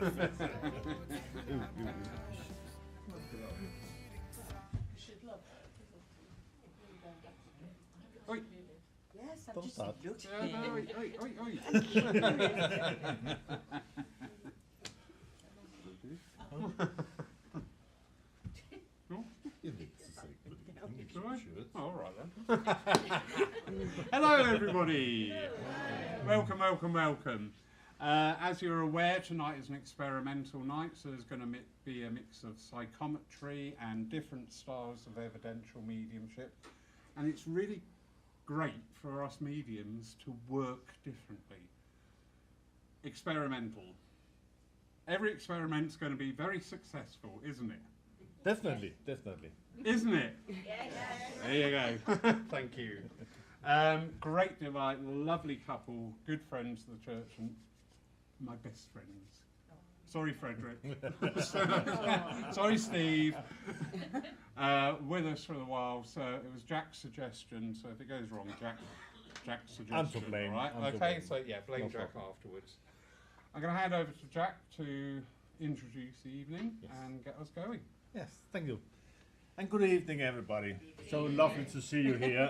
Oi. Yes, I've Don't just start. looked. Oi. All right then. Hello, everybody. Welcome. As you're aware, tonight is an experimental night, so there's going to be a mix of psychometry and different styles of evidential mediumship, and it's really great for us mediums to work differently. Experimental. Every experiment's going to be very successful, isn't it? Definitely. Isn't it? Yeah. There you go. Thank you. Great delight, lovely couple, good friends of the church, and my best friends. Sorry, Frederick. Sorry, Steve. With us for a while, so it was Jack's suggestion. So if it goes wrong, Jack's suggestion. I'm to blame. Right? I'm to Okay. blame. So yeah, blame No Jack problem. afterwards. I'm going to hand over to Jack to introduce the evening and get us going. Yes, thank you. And good evening, everybody. So lovely to see you here.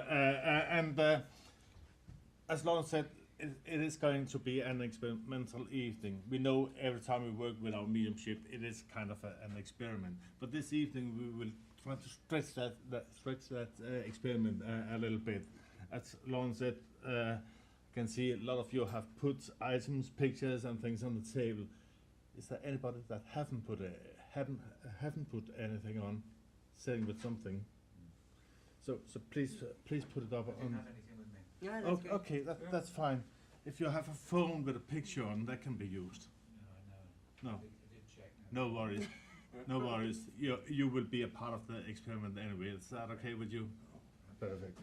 As Lola said, it is going to be an experimental evening. We know every time we work with our mediumship, it is kind of an experiment. But this evening we will try to stretch that experiment a little bit. As Lola said, you can see a lot of you have put items, pictures, and things on the table. Is there anybody that haven't put anything on, sitting with something? So please put it up on. Yeah, that's good. Okay, that's fine. If you have a phone with a picture on, that can be used. No. No worries. No worries. You will be a part of the experiment anyway. Is that okay with you? Perfect.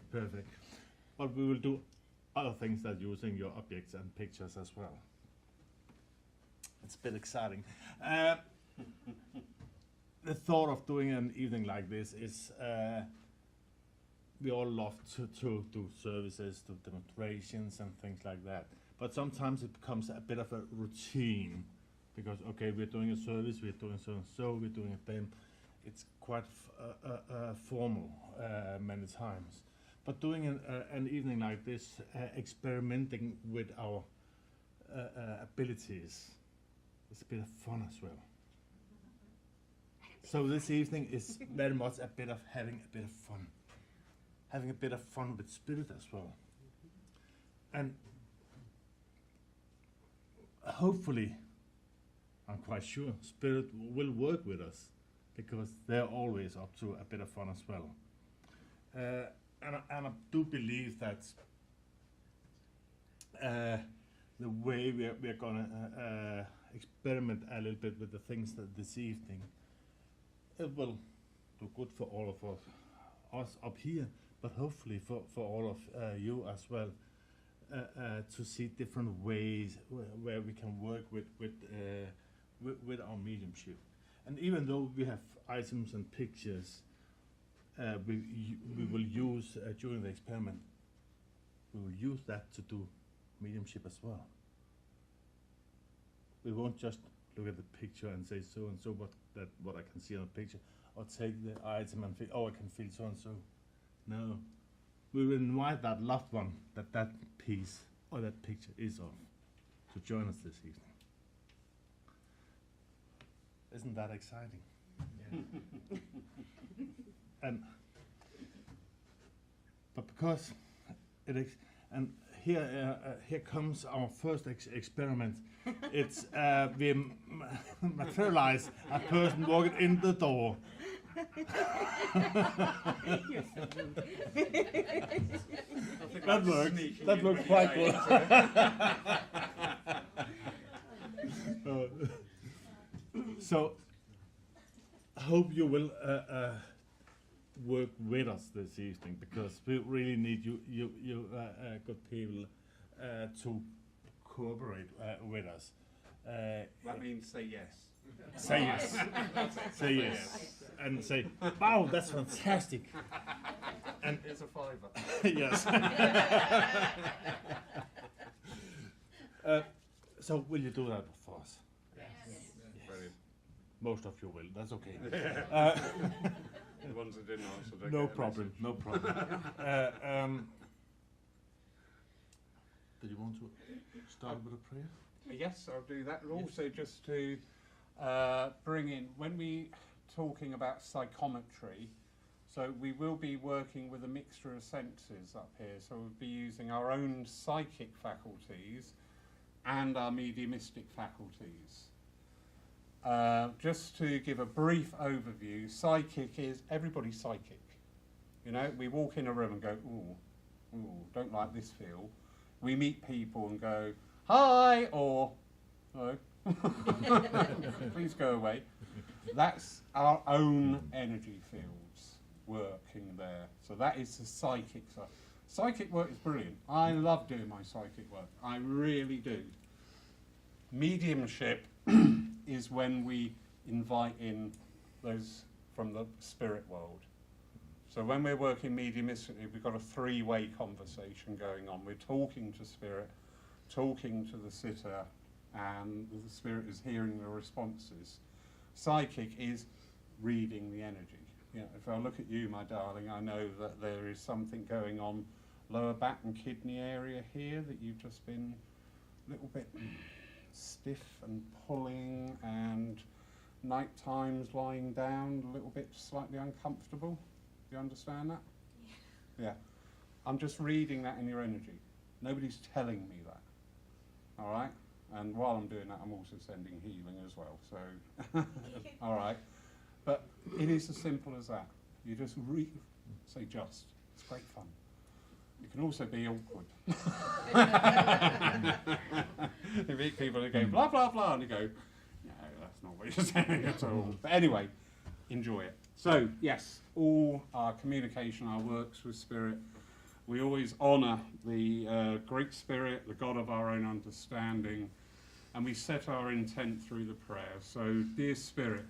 But we will do other things that using your objects and pictures as well. It's a bit exciting. The thought of doing an evening like this is we all love to do services, do demonstrations and things like that. But sometimes it becomes a bit of a routine because, okay, we're doing a service, we're doing so, we're doing it then. It's quite formal many times. But doing an evening like this, experimenting with our abilities, it's a bit of fun as well. So this evening is very much a bit of having a bit of fun. Having a bit of fun with spirit as well. And hopefully, I'm quite sure, spirit will work with us because they're always up to a bit of fun as well. And I do believe that the way we're gonna experiment a little bit with the things that this evening, it will do good for all of us up here, but hopefully for all of you as well, to see different ways where we can work with our mediumship. And even though we have items and pictures we will use during the experiment, we will use that to do mediumship as well. We won't just look at the picture and say so and so what I can see on the picture, or take the item and feel, oh, I can feel so and so. No, we will invite that loved one that piece or that picture is of to join us this evening. Isn't that exciting? Yeah. But because it is, and here comes our first experiment. It's we materialize a person walking in the door. That works. That works quite well. So I hope you will work with us this evening, because we really need you good people to cooperate with us. That means say yes. Say yes. Say yes. And say, wow, that's fantastic. And It's a fiver. yes. So will you do that for us? Most of you will. That's okay. The ones that didn't answer, they No get a problem. message. No problem. Did you want to start with a prayer? Yes, I'll do that. And also just to bring in, when we talking about psychometry, so we will be working with a mixture of senses up here. So we'll be using our own psychic faculties and our mediumistic faculties. Just to give a brief overview, psychic is everybody's psychic. You know, we walk in a room and go, ooh, don't like this feel. We meet people and go, hi, or hello, please go away. That's our own energy fields working there. So that is the psychic side. Psychic work is brilliant. I love doing my psychic work. I really do. Mediumship is when we invite in those from the spirit world. So when we're working mediumistically, we've got a three-way conversation going on. We're talking to spirit, talking to the sitter, and the spirit is hearing the responses. Psychic is reading the energy. You know, if I look at you, my darling, I know that there is something going on lower back and kidney area here that you've just been a little bit stiff and pulling, and night times lying down a little bit slightly uncomfortable. Do you understand that? Yeah. I'm just reading that in your energy. Nobody's telling me that. All right? And while I'm doing that, I'm also sending healing as well. So, all right. But it is as simple as that. You just say just. It's great fun. It can also be awkward. You meet people who go blah, blah, blah, and you go, no, that's not what you're saying at all. But anyway, enjoy it. So, yes, all our communication, our works with spirit, we always honour the Great Spirit, the God of our own understanding, and we set our intent through the prayer. So, dear Spirit,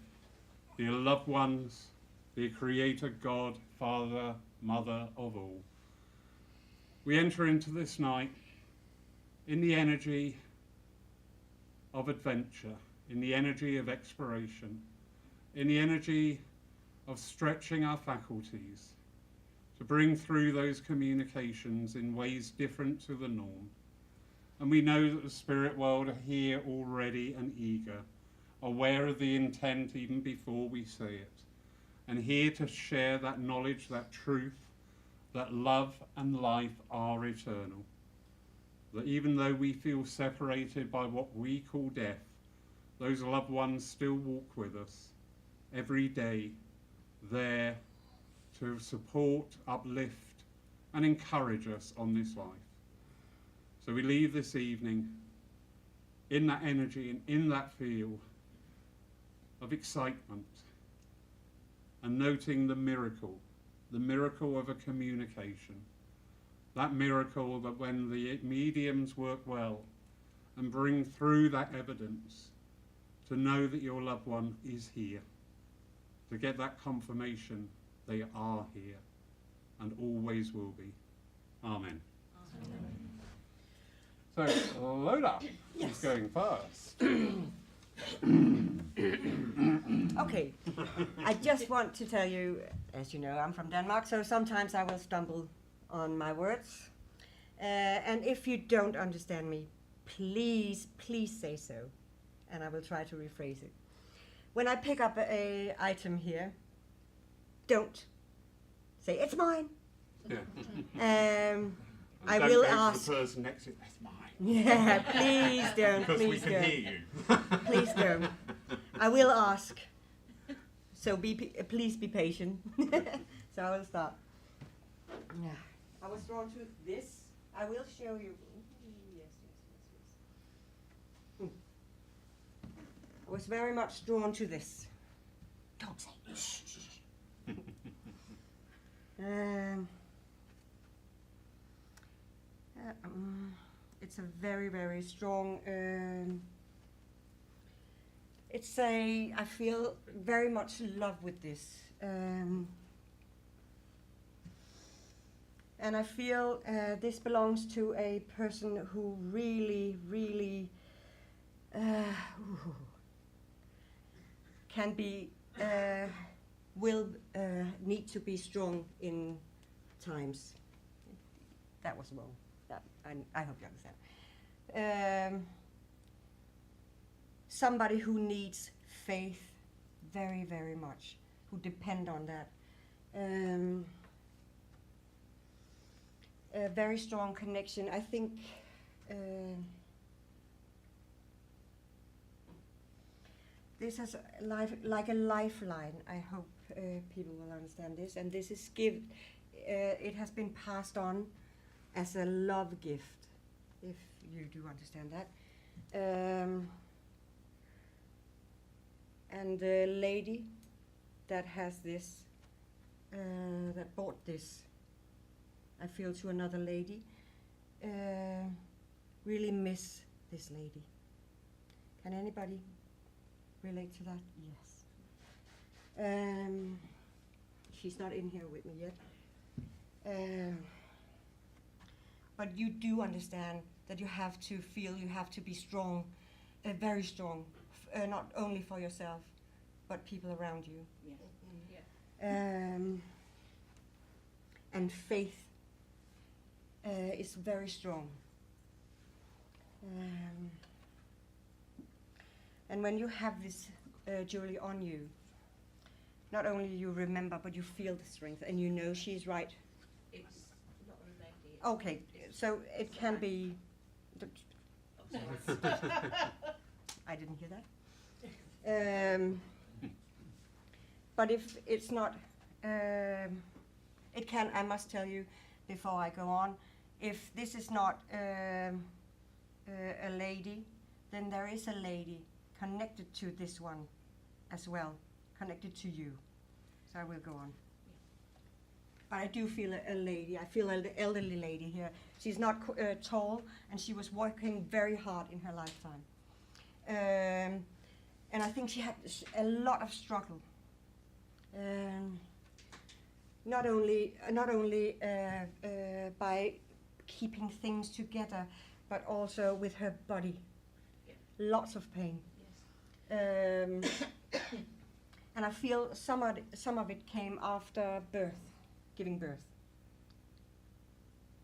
dear loved ones, dear Creator, God, Father, Mother of all, we enter into this night in the energy of adventure, in the energy of exploration, in the energy of stretching our faculties to bring through those communications in ways different to the norm. And we know that the spirit world are here already and eager, aware of the intent even before we say it, and here to share that knowledge, that truth, that love and life are eternal. That even though we feel separated by what we call death, those loved ones still walk with us every day, there to support, uplift, and encourage us on this life. So we leave this evening in that energy and in that feel of excitement, and noting the miracle of a communication. That miracle that when the mediums work well and bring through that evidence, to know that your loved one is here, to get that confirmation they are here and always will be. Amen. Amen. So Lola is going first. Okay, I just want to tell you, as you know, I'm from Denmark, so sometimes I will stumble on my words. And if you don't understand me, please say so, and I will try to rephrase it. When I pick up a item here, don't say, it's mine. Yeah. I Don't will go to ask. the person next to it, that's mine. Yeah, please don't, Because we please can don't. hear you. Please don't. I will ask. So please be patient. So I will start. Yeah. I was drawn to this. I will show you. Yes. I was very much drawn to this. Don't say shh. It's a very, very strong. I feel very much in love with this. And I feel this belongs to a person who really, really can be, will need to be strong in times. That was wrong. That, I hope you understand. Somebody who needs faith very, very much, who depend on that. A very strong connection. I think this is like a lifeline. I hope people will understand this. And this is it has been passed on as a love gift, if you do understand that. And the lady that has this, that bought this, I feel to another lady, really miss this lady. Can anybody relate to that? Yes. She's not in here with me yet. But you do understand that you have to feel, you have to be strong, very strong, not only for yourself, but people around you. Yes. Yeah. And faith is very strong. And when you have this jewelry on you, not only you remember, but you feel the strength, and you know she's right. It's not a lady. Okay, so it can be. I didn't hear that. But if it's not, it can. I must tell you, before I go on, if this is not a lady, then there is a lady connected to this one as well, connected to you. So I will go on. But I do feel a lady. I feel an elderly lady here. She's not tall, and she was working very hard in her lifetime. And I think she had a lot of struggle. Not only by keeping things together, but also with her body. Yeah. Lots of pain. Yes. And I feel some of it came after birth, giving birth.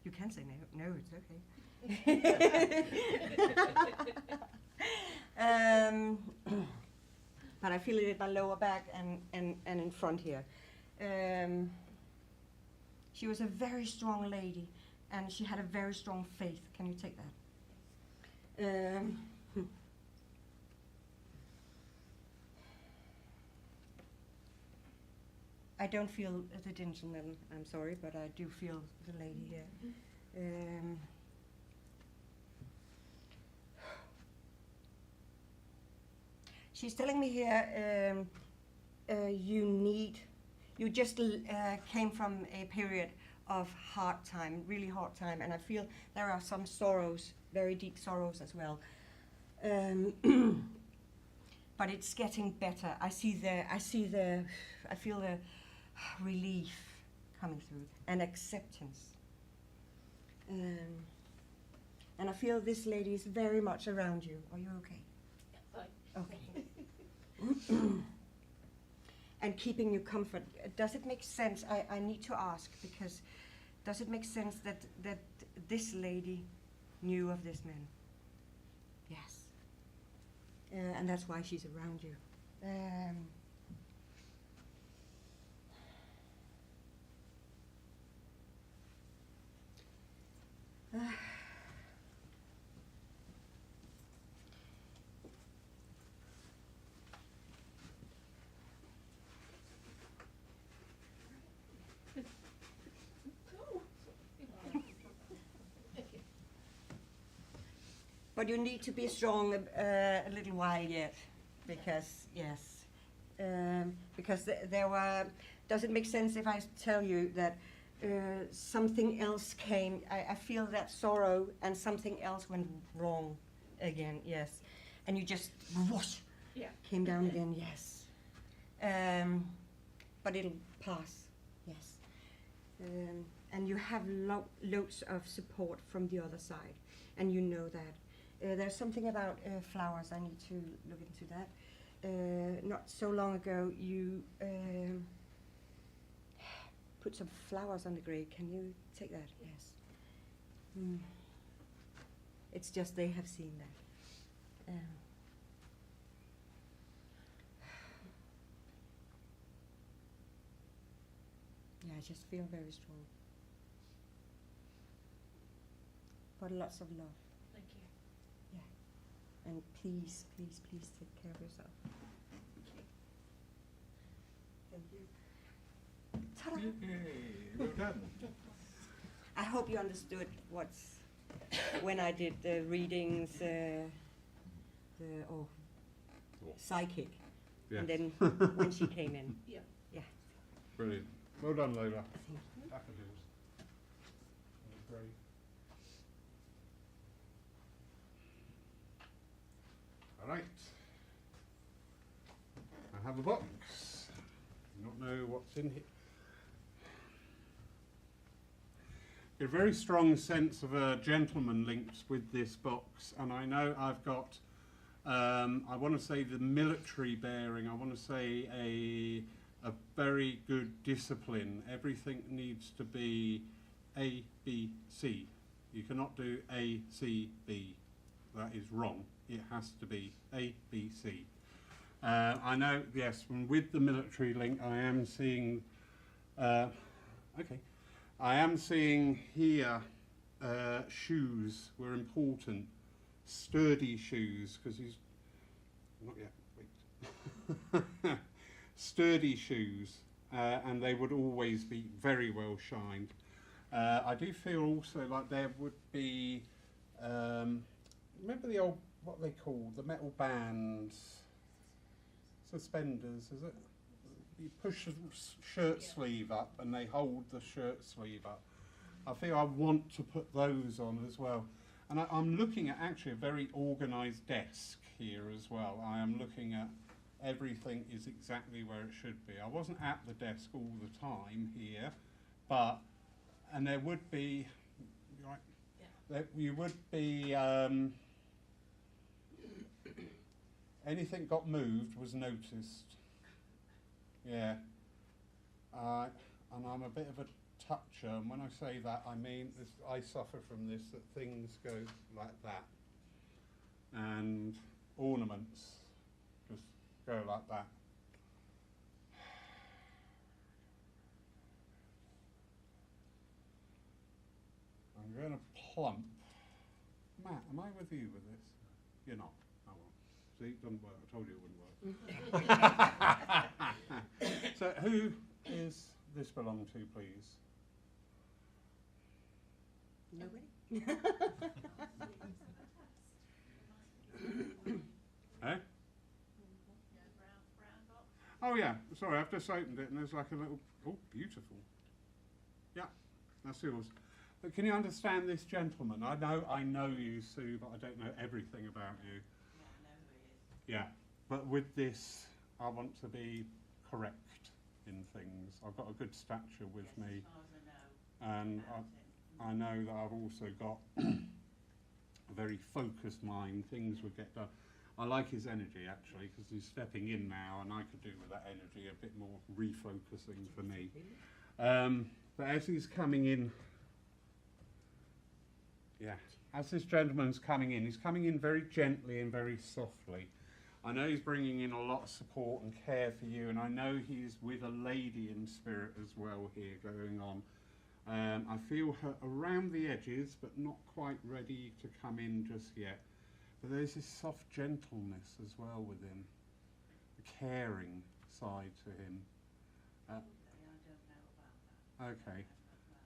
You can say no. No, it's okay. But I feel it in my lower back and in front here. She was a very strong lady, and she had a very strong faith. Can you take that? I don't feel the gentleman, I'm sorry, but I do feel the lady here. She's telling me here, you just came from a period of hard time, really hard time, and I feel there are some sorrows, very deep sorrows as well. But it's getting better. I feel the relief coming through and acceptance. And I feel this lady is very much around you. Are you okay? Okay. And keeping you comfort. Does it make sense? I need to ask, because does it make sense that this lady knew of this man? Yes. And that's why she's around you. But you need to be strong a little while yet, because yes, because there were. Does it make sense if I tell you that something else came? I feel that sorrow, and something else went wrong again. Yes, and you just whoosh, came down again. Yes, but it'll pass. Yes, and you have loads of support from the other side, and you know that. There's something about flowers. I need to look into that. not so long ago you put some flowers on the grave. Can you take that? Yes. Mm. It's just they have seen that. Yeah, I just feel very strong. But lots of love. Thank you. And please, please, please take care of yourself. Thank you. Ta-da! Yay, well done. I hope you understood what's when I did the readings, psychic, Yes. and then when she came in. Yeah. Brilliant. Well done, Lola. Thank you. Daffodils. Great. All right. I have a box. Do not know what's in here. A very strong sense of a gentleman linked with this box, and I know I've got, I want to say the military bearing, I want to say a very good discipline. Everything needs to be A, B, C. You cannot do A, C, B. That is wrong. It has to be A, B, C. I know, yes, with the military link, I am seeing, I am seeing here shoes were important, sturdy shoes, because he's, not yet, wait. Sturdy shoes, and they would always be very well shined. I do feel also like there would be, remember the old, what they call, the metal bands, suspenders, is it? You push the shirt sleeve up and they hold the shirt sleeve up. I feel I want to put those on as well. And I'm looking at actually a very organised desk here as well. I am looking at everything is exactly where it should be. I wasn't at the desk all the time here, but, and there would be, right, there, you would be, anything got moved was noticed. Yeah, and I'm a bit of a toucher, and when I say that, I mean this, I suffer from this, that things go like that, and ornaments just go like that. I'm going to plump. Matt, am I with you with this? You're not. Oh well. See, it doesn't work. I told you it wouldn't work. So who is this belong to, please? Nobody? Eh? Oh yeah, sorry, I've just opened it and there's like a little, oh beautiful. Yeah, that's yours. But can you understand this gentleman? I know you, Sue, but I don't know everything about you. Yeah, but with this, I want to be correct in things. I've got a good stature with me, and I know that I've also got a very focused mind. Things would get done. I like his energy actually, because he's stepping in now, and I could do with that energy a bit more refocusing for me. But as he's coming in, yeah, as this gentleman's coming in, he's coming in very gently and very softly. I know he's bringing in a lot of support and care for you, and I know he's with a lady in spirit as well here going on. I feel her around the edges, but not quite ready to come in just yet. But there's this soft gentleness as well within, the caring side to him. Okay,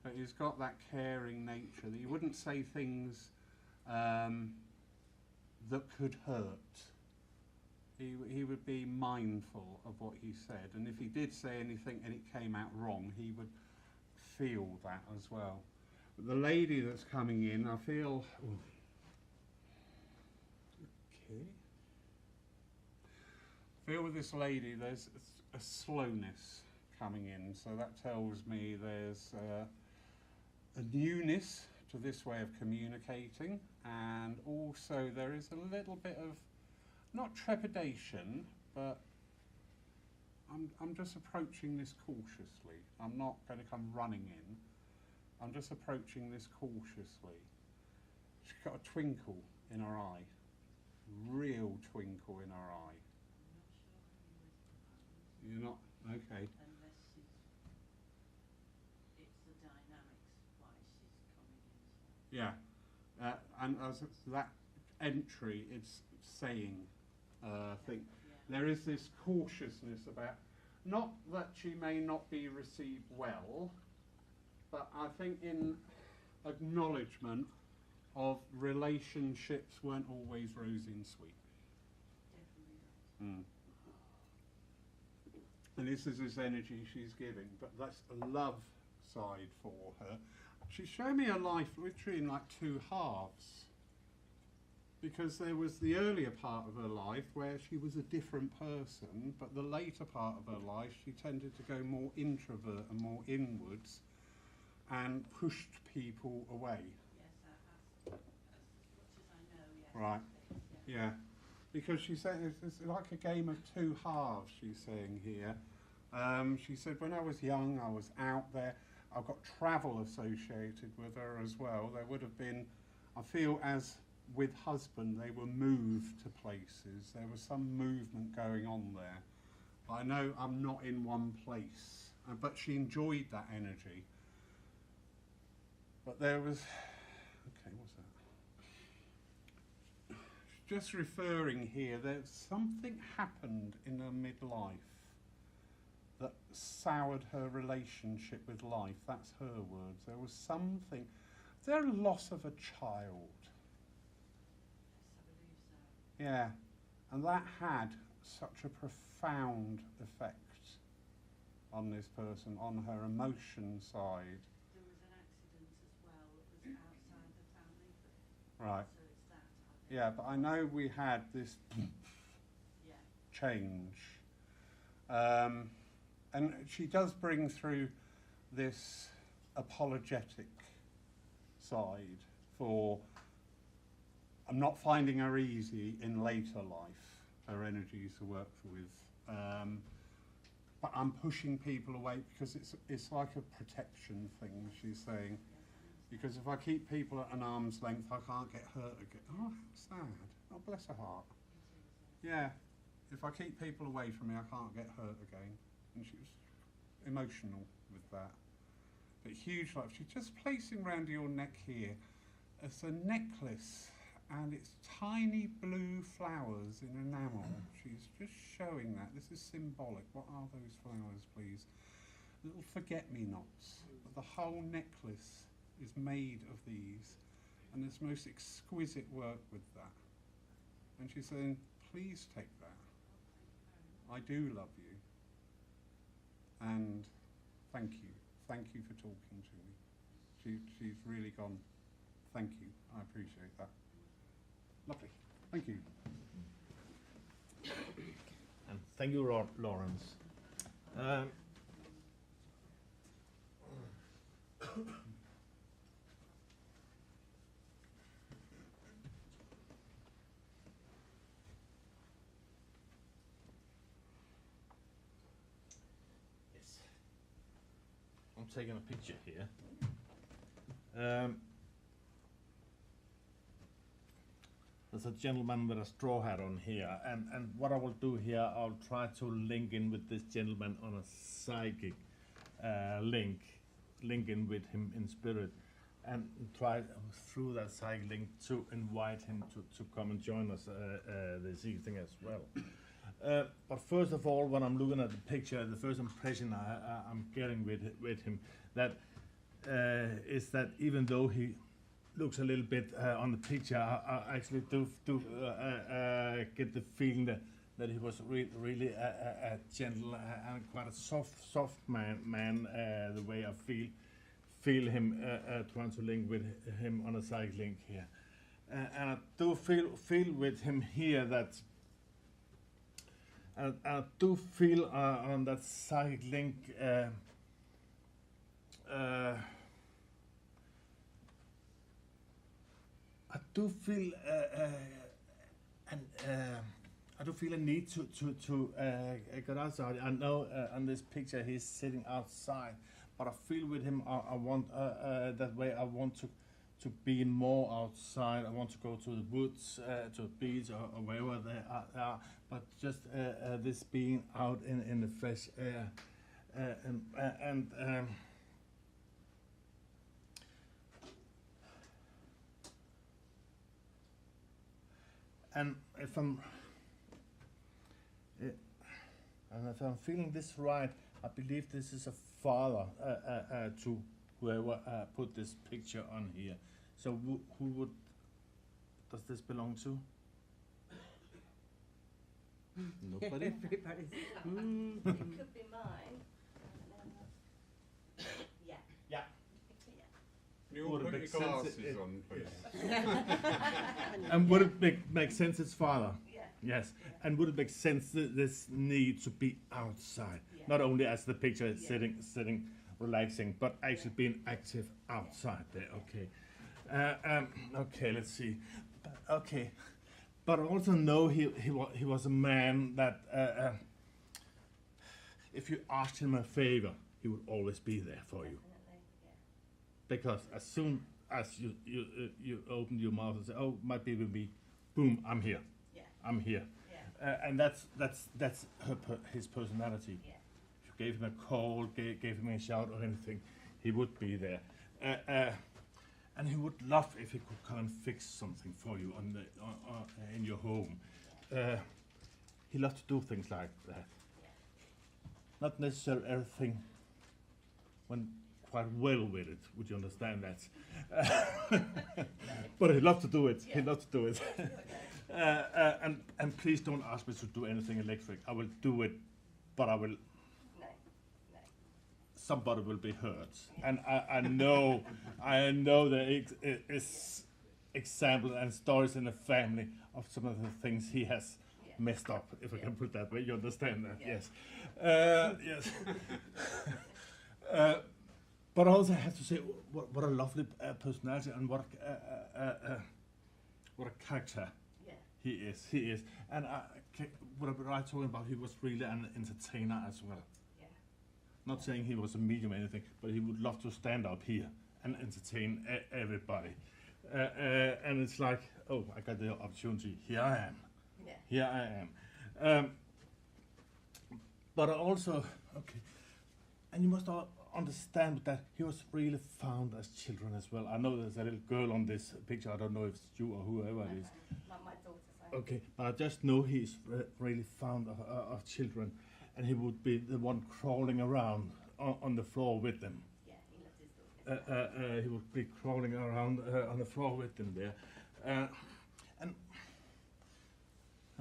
but he's got that caring nature that he wouldn't say things that could hurt. He would be mindful of what he said, and if he did say anything and it came out wrong, he would feel that as well. But the lady that's coming in, I feel, okay. I feel with this lady there's a slowness coming in, so that tells me there's a newness to this way of communicating, and also there is a little bit of, not trepidation, but I'm just approaching this cautiously. I'm not going to come running in. I'm just approaching this cautiously. She's got a twinkle in her eye, real twinkle in her eye. You're not okay. Unless it's the dynamics why she's coming in. Yeah, and as that entry, it's saying, thing. There is this cautiousness about, not that she may not be received well, but I think in acknowledgement of relationships weren't always rosy and sweet. Definitely. And this is this energy she's giving, but that's a love side for her. She's showing me a life literally in like two halves. Because there was the earlier part of her life where she was a different person, but the later part of her life she tended to go more introvert and more inwards and pushed people away. Yes, as much as I know, yes. Right. Yeah. Yeah, because she said it's like a game of two halves, she's saying here. She said, when I was young, I was out there. I've got travel associated with her as well. There would have been, I feel as with husband, they were moved to places. There was some movement going on there. I know I'm not in one place, but she enjoyed that energy. But there was, okay, what's that? Just referring here, there's something happened in her midlife that soured her relationship with life. That's her words. There was something, there a loss of a child. Yes, I believe so. Yeah, and that had such a profound effect on this person, on her emotion side. There was an accident as well that was outside the family. Right. So it's that, I think. Yeah, but I know we had this Yeah. change. And she does bring through this apologetic side for, I'm not finding her easy in later life, her energies to work with. But I'm pushing people away because it's like a protection thing, she's saying. Because if I keep people at an arm's length, I can't get hurt again. Oh, how sad. Oh, bless her heart. Yeah, if I keep people away from me, I can't get hurt again. And she was emotional with that. But huge life. She's just placing around your neck here. It's a necklace, and it's tiny blue flowers in enamel. She's just showing that. This is symbolic. What are those flowers, please? Little forget-me-nots. But the whole necklace is made of these, and there's most exquisite work with that. And she's saying, please take that. I do love you. And thank you. Thank you for talking to me. She's really gone, thank you. I appreciate that. Lovely. Thank you. And thank you, Lawrence. Yes. I'm taking a picture here. There's a gentleman with a straw hat on here, and what I will do here, I'll try to link in with this gentleman on a psychic link in with him in spirit, and try through that psychic link to invite him to come and join us this evening as well. But first of all, when I'm looking at the picture, the first impression I'm getting with him, that is that even though he looks a little bit on the picture, I actually do get the feeling that he was really a gentle and quite a soft man. The way I feel him trying to link with him on a side link here, and I do feel with him here that. And I do feel on that side link I do feel I don't feel a need to get outside. I know on this picture he's sitting outside, but I feel with him I want that way. I want to be more outside. I want to go to the woods, to the beach, or wherever they are. But just this being out in the fresh air, and if I'm feeling this right, I believe this is a father to whoever put this picture on here. So who does this belong to? Nobody? Everybody's. It could be mine. Yeah. Yeah. You all Would it put your make sense glasses on, please. And would it make sense it's father? Yeah. Yes. And would it make sense this need to be outside? Yeah. Not only as the picture is Yeah. sitting, relaxing, but actually being active outside there. Okay. Okay, let's see. Okay. But I also know he was a man that if you asked him a favor, he would always be there for you. Definitely. Yeah. Because as soon as you open your mouth and say, "Oh, might be with me," boom, I'm here. Yeah. I'm here. Yeah. And that's his personality. Yeah. If you gave him a call, gave him a shout or anything, he would be there. And he would love if he could come and fix something for you in your home. He loved to do things like that. Yeah. Not necessarily everything went quite well with it. Would you understand that? But he loved to do it. He Yeah. loved to do it. Okay. And please don't ask me to do anything electric. I will do it, but I will. No. No. Somebody will be hurt, and I know there is examples and stories in the family of some of the things he has Yeah. messed up, if I Yeah. can put it that way. You understand that? Yeah. Yes. Yes. But I also have to say, what a lovely personality and what a character Yeah. he is. He is, and what I'm right talking about, he was really an entertainer as well. Yeah. Not saying he was a medium or anything, but he would love to stand up here and entertain everybody. And it's like, oh, I got the opportunity. Here I am. Yeah. Here I am. But also, okay, and you must understand that he was really found as children as well. I know there's a little girl on this picture. I don't know if it's you or whoever it is. My daughter. So. Okay, but I just know he's really fond of children, and he would be the one crawling around on the floor with them. Yeah. He loves his daughter. He would be crawling around on the floor with them there. And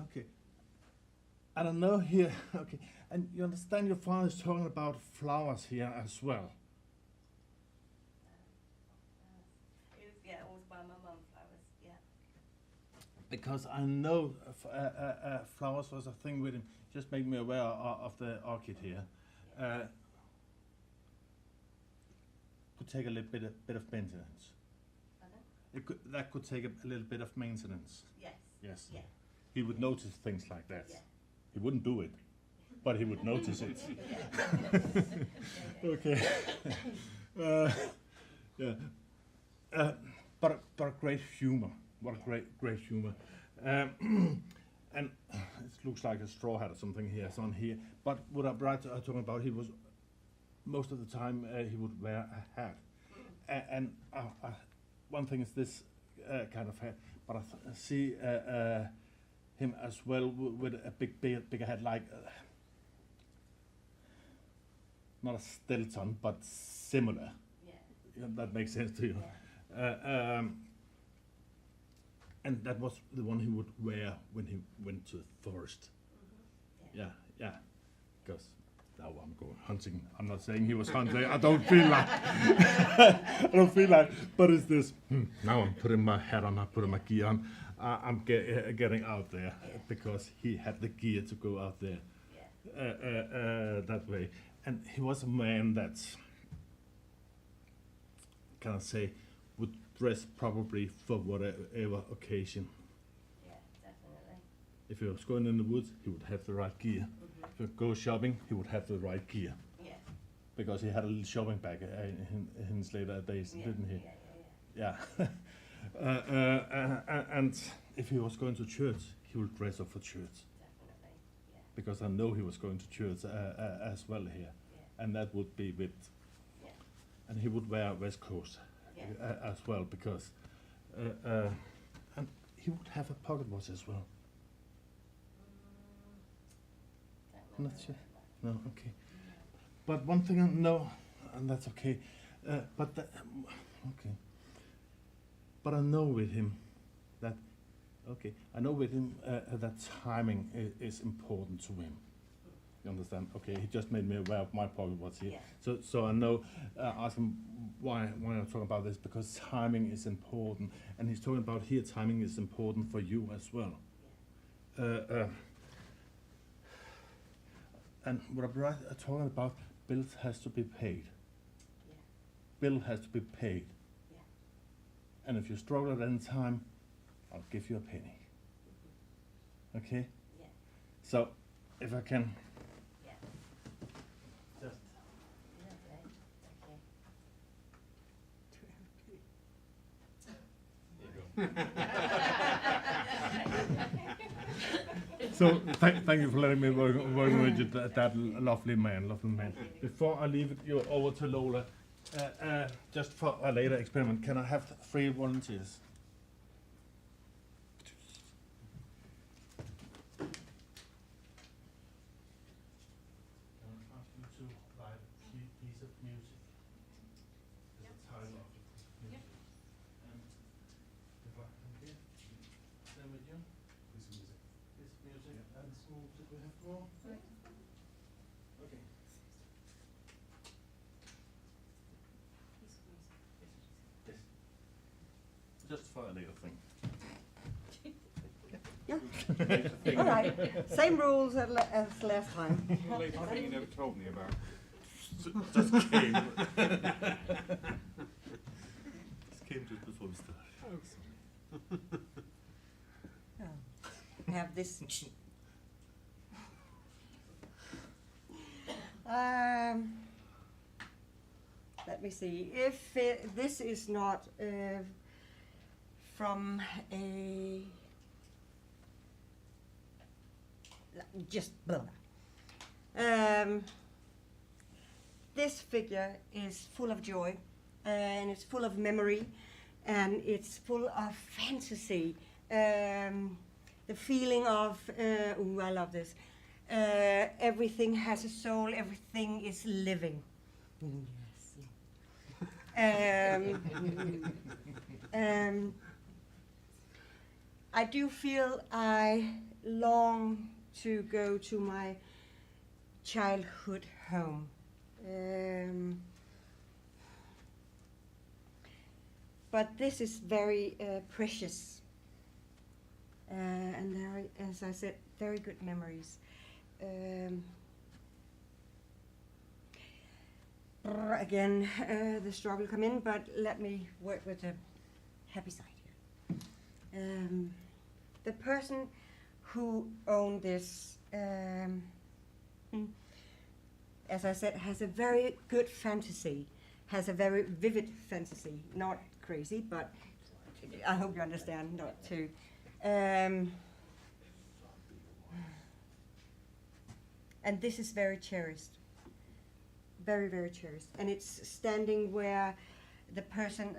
okay, I don't know here. Okay, and you understand your father is talking about flowers here as well. It was, yeah, always by my mum. Flowers. Yeah. Because I know flowers was a thing with him. Just make me aware of the orchid here. Could take a little bit of maintenance. Pardon? That could take a little bit of maintenance. Yes. Yes. Yeah. He would notice things like that. Yeah. He wouldn't do it, but he would notice it. Yeah. Okay. Yeah. But a great humor. What a great humor. And it looks like a straw hat or something here. It's on here. But what I'm talking about, he was most of the time he would wear a hat. And one thing is this kind of hat, but I see him as well with a bigger hat, like not a Stilton, but similar. Yeah. Yeah, that makes sense to you. Yeah. And that was the one he would wear when he went to the forest. Yeah. Yeah. Because now I'm going hunting. I'm not saying he was hunting. I don't feel like. I don't feel like. But it's this. Now I'm putting my hat on. I'm putting my gear on. I'm getting out there because he had the gear to go out there that way. And he was a man that, can I say, would dress probably for whatever occasion. Yeah. Definitely. If he was going in the woods, he would have the right gear. If he would go shopping, he would have the right gear. Yeah. Because he had a little shopping bag in his later days, Yeah. didn't he? Yeah. Yeah. And if he was going to church, he would dress up for church. Definitely. Yeah. Because I know he was going to church as well here. Yeah. And that would be with, Yeah. and he would wear a West Coast Yeah. as well, because, and he would have a pocket watch as well. Don't know Not sure. about No, okay. But one thing I know, and that's okay, okay. But I know with him that, okay, I know with him that timing is important to him. You understand? Okay, he just made me aware of my pocket watch here. Yeah. So I know, ask him why I'm talking about this, because timing is important. And he's talking about here, timing is important for you as well. And what I'm talking about, bills has to be paid. Yeah. Bill has to be paid. Yeah. And if you struggle at any time, I'll give you a penny. Okay? Yeah. So, if I can Yeah. just... So, thank you for letting me work with you, that lovely man. Before I leave you over to Lola, just for a later experiment, can I have 3 volunteers? Okay. Just for a little thing. Yeah. All right. Same rules as last time. Well, later thing you never told me about. Just came. Just came just before we started. Have this. Let me see. If this is not from a just blah. This figure is full of joy, and it's full of memory, and it's full of fantasy. The feeling of, ooh, I love this. Everything has a soul, everything is living. I do feel I long to go to my childhood home. But this is very precious. And there, as I said, very good memories. Again, the struggle come in, but let me work with the happy side here. The person who owned this, as I said, has a very good fantasy, has a very vivid fantasy, not crazy, but I hope you understand, not too. And this is very cherished, very, very cherished. And it's standing where the person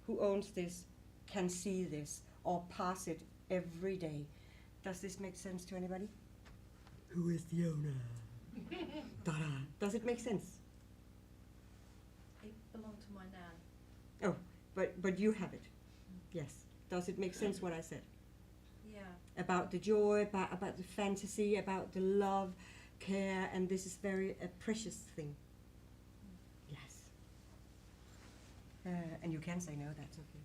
who owns this can see this or pass it every day. Does this make sense to anybody? Who is the owner? Ta-da. Does it make sense? It belonged to my nan. Oh, but you have it. Yes. Does it make sense what I said? Yeah. About the joy, about the fantasy, about the love, care, and this is very a precious thing. Yes. And you can say no, that's okay.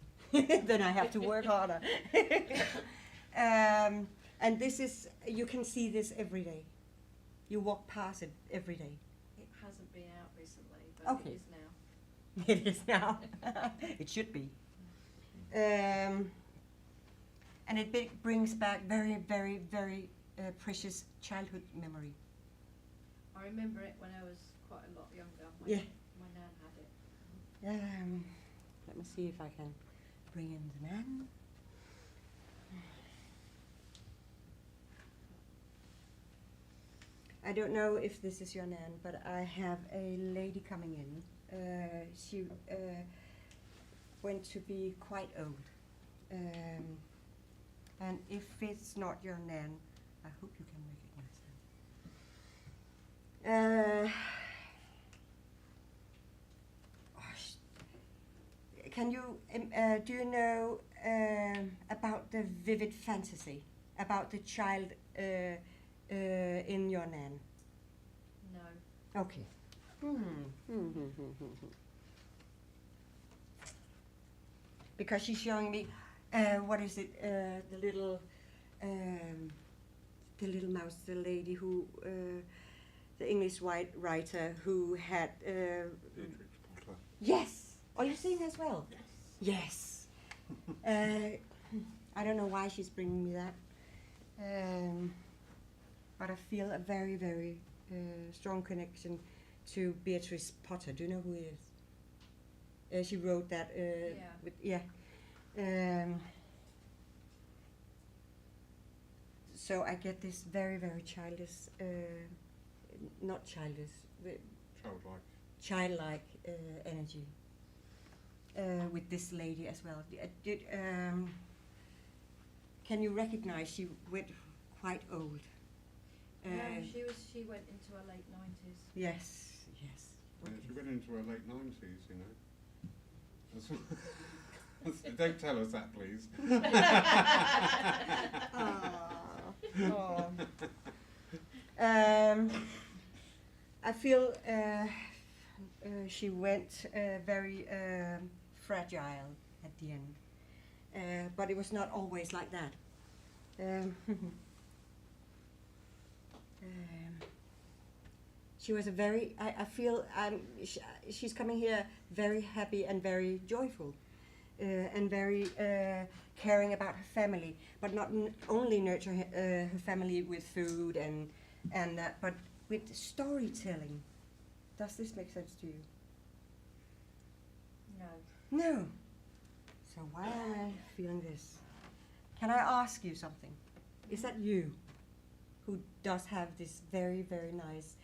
Then I have to work harder. And this is, you can see this every day. You walk past it every day. It hasn't been out recently, but Okay. it is now. It is now. It should be. and it brings back very, very, very precious childhood memory. I remember it when I was quite a lot younger. Yeah. My nan had it. Let me see if I can bring in the man. I don't know if this is your nan, but I have a lady coming in. She went to be quite old. And if it's not your nan, I hope you can recognize her. Can you, do you know about the vivid fantasy, about the child in your nan? No. Okay. Because she's showing me, what is it, the little mouse, the lady who, the English writer who had, yes! Oh, you've seen her as well? Yes. I don't know why she's bringing me that. But I feel a very, very strong connection to Beatrice Potter. Do you know who it is? She wrote that. So I get this very, very childish, not childish, childlike energy with this lady as well. Can you recognize she went quite old? No, she went into her late 90s. Yes, yes. Yeah, she went into her late 90s, you know. Don't tell us that, please. I feel she went very fragile at the end, but it was not always like that. She was a very, I feel she's coming here very happy and very joyful, and very caring about her family, but not only nurture her family with food and that, but with storytelling. Does this make sense to you? No. No. So why am I feeling this? Can I ask you something? Is that you who does have this very, very nice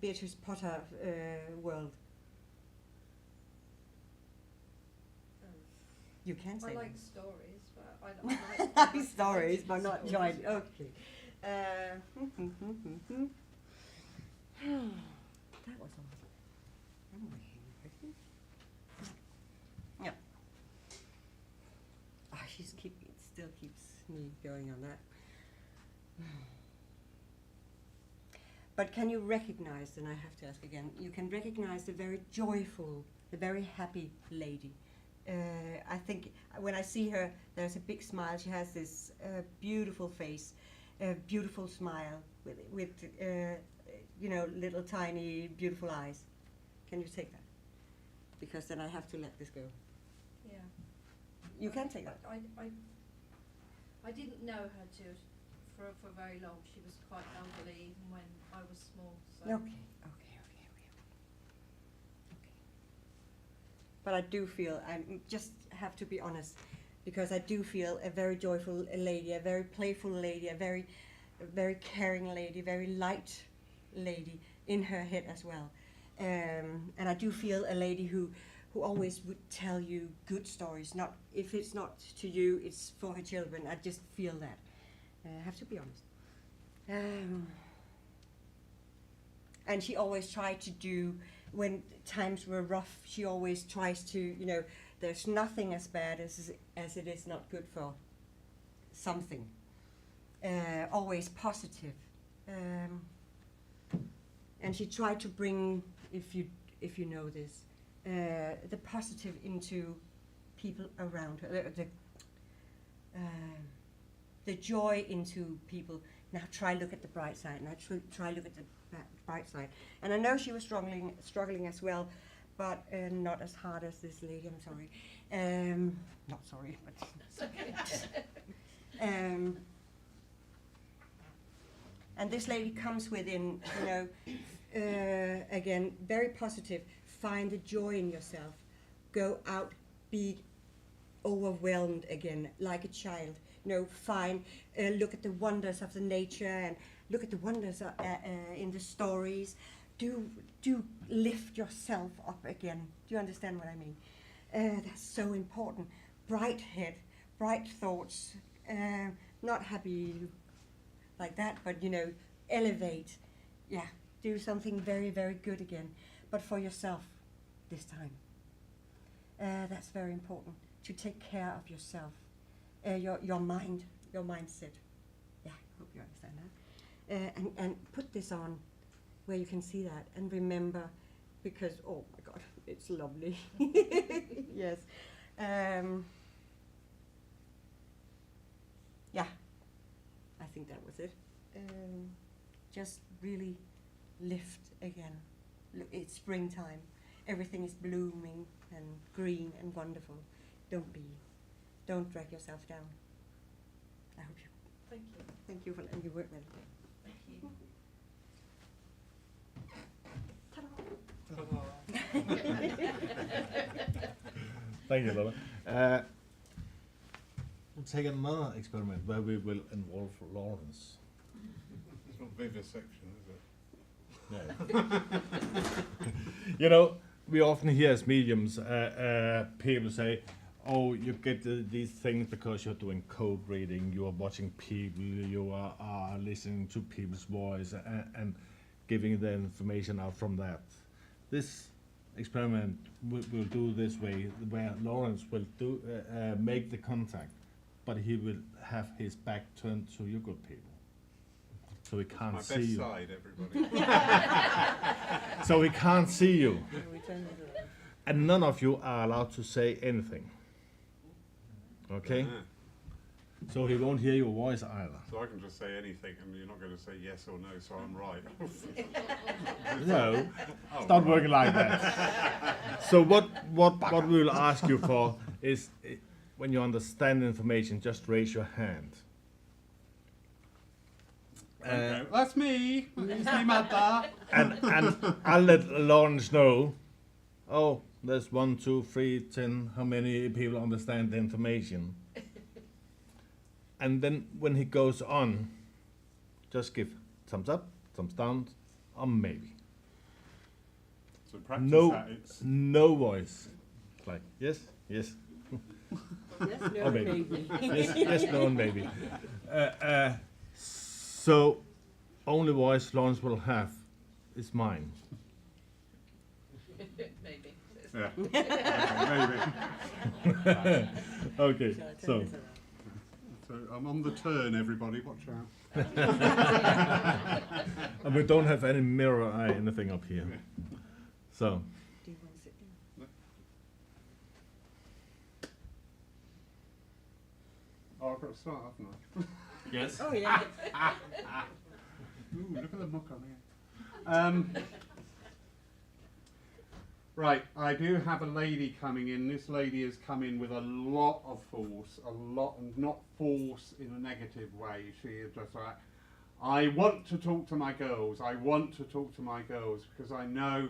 Beatrice Potter world? You can say I that. like stories, but I like stories, but not joint. Okay. That was all. Yeah. It still keeps me going on that. But can you recognize, and I have to ask again, you can recognize the very joyful, the very happy lady. I think when I see her, there's a big smile. She has this beautiful face, a beautiful smile with little tiny beautiful eyes. Can you take that? Because then I have to let this go. Yeah. You can take that. I didn't know her for very long. She was quite elderly even when I was small. So. Okay. But I do feel, I just have to be honest, because I do feel a very joyful lady, a very playful lady, a very caring lady, very light lady in her head as well. And I do feel a lady who always would tell you good stories. Not if it's not to you, it's for her children. I just feel that. I have to be honest. And she always tried to do, when times were rough, she always tries to, there's nothing as bad as it is not good for something. Always positive. And she tried to bring, if you know this, the positive into people around her, the joy into people. Now try look at the bright side. Now try look at the bright side. And I know she was struggling as well, but not as hard as this lady. I'm sorry. Not sorry, but and this lady comes within, you know, again, very positive. Find the joy in yourself. Go out, be overwhelmed again, like a child. You know, find, look at the wonders of the nature and look at the wonders in the stories. Do lift yourself up again. Do you understand what I mean? That's so important. Bright head, bright thoughts. Not happy like that, but you know, elevate. Yeah, do something very, very good again, but for yourself this time. That's very important, to take care of yourself, your mind, your mindset. Yeah, I hope you understand that. And put this on where you can see that, and remember, because, oh my God, it's lovely. Yes. Yeah, I think that was it. Just really lift again. Look, it's springtime. Everything is blooming and green and wonderful. Don't drag yourself down. I hope you. Thank Thank you. you for letting me work with it. Thank you. Thank you, Lola. We'll take another experiment where we will involve Lawrence. It's not vivisection, is it? No. You know, we often hear as mediums people say, oh, you get these things because you're doing code reading, you are watching people, you are listening to people's voice and giving the information out from that. This experiment will do this way, where Lawrence will make the contact, but he will have his back turned to you good people. So he can't see you. My best side, everybody. So he can't see you. And none of you are allowed to say anything. Okay? Yeah. So he won't hear your voice either. So I can just say anything and you're not going to say yes or no, so I'm right. No, Oh, it's not working like that. So what we will ask you for is, when you understand the information, just raise your hand. Okay. That's me. It's me, mother. And I'll let Lawrence know. Oh, there's 1, 2, 3, 10. How many people understand the information? And then when he goes on, just give thumbs up, thumbs down, or maybe. So practice No, that. It's no voice. Like yes, yes, Yes, no, or maybe. maybe. Yes, no, and maybe. So only voice Lawrence will have is mine. Maybe. yeah. Maybe. Okay, Shall I turn so this around? So I'm on the turn, everybody. Watch out. and we don't have any mirror eye anything up here. So Do you want to sit down? Oh, I've got to start, haven't I? yes. Oh yeah. Ooh, look at the muck on here. Right, I do have a lady coming in. This lady has come in with a lot of force, not force in a negative way. She is just like, I want to talk to my girls. I want to talk to my girls, because I know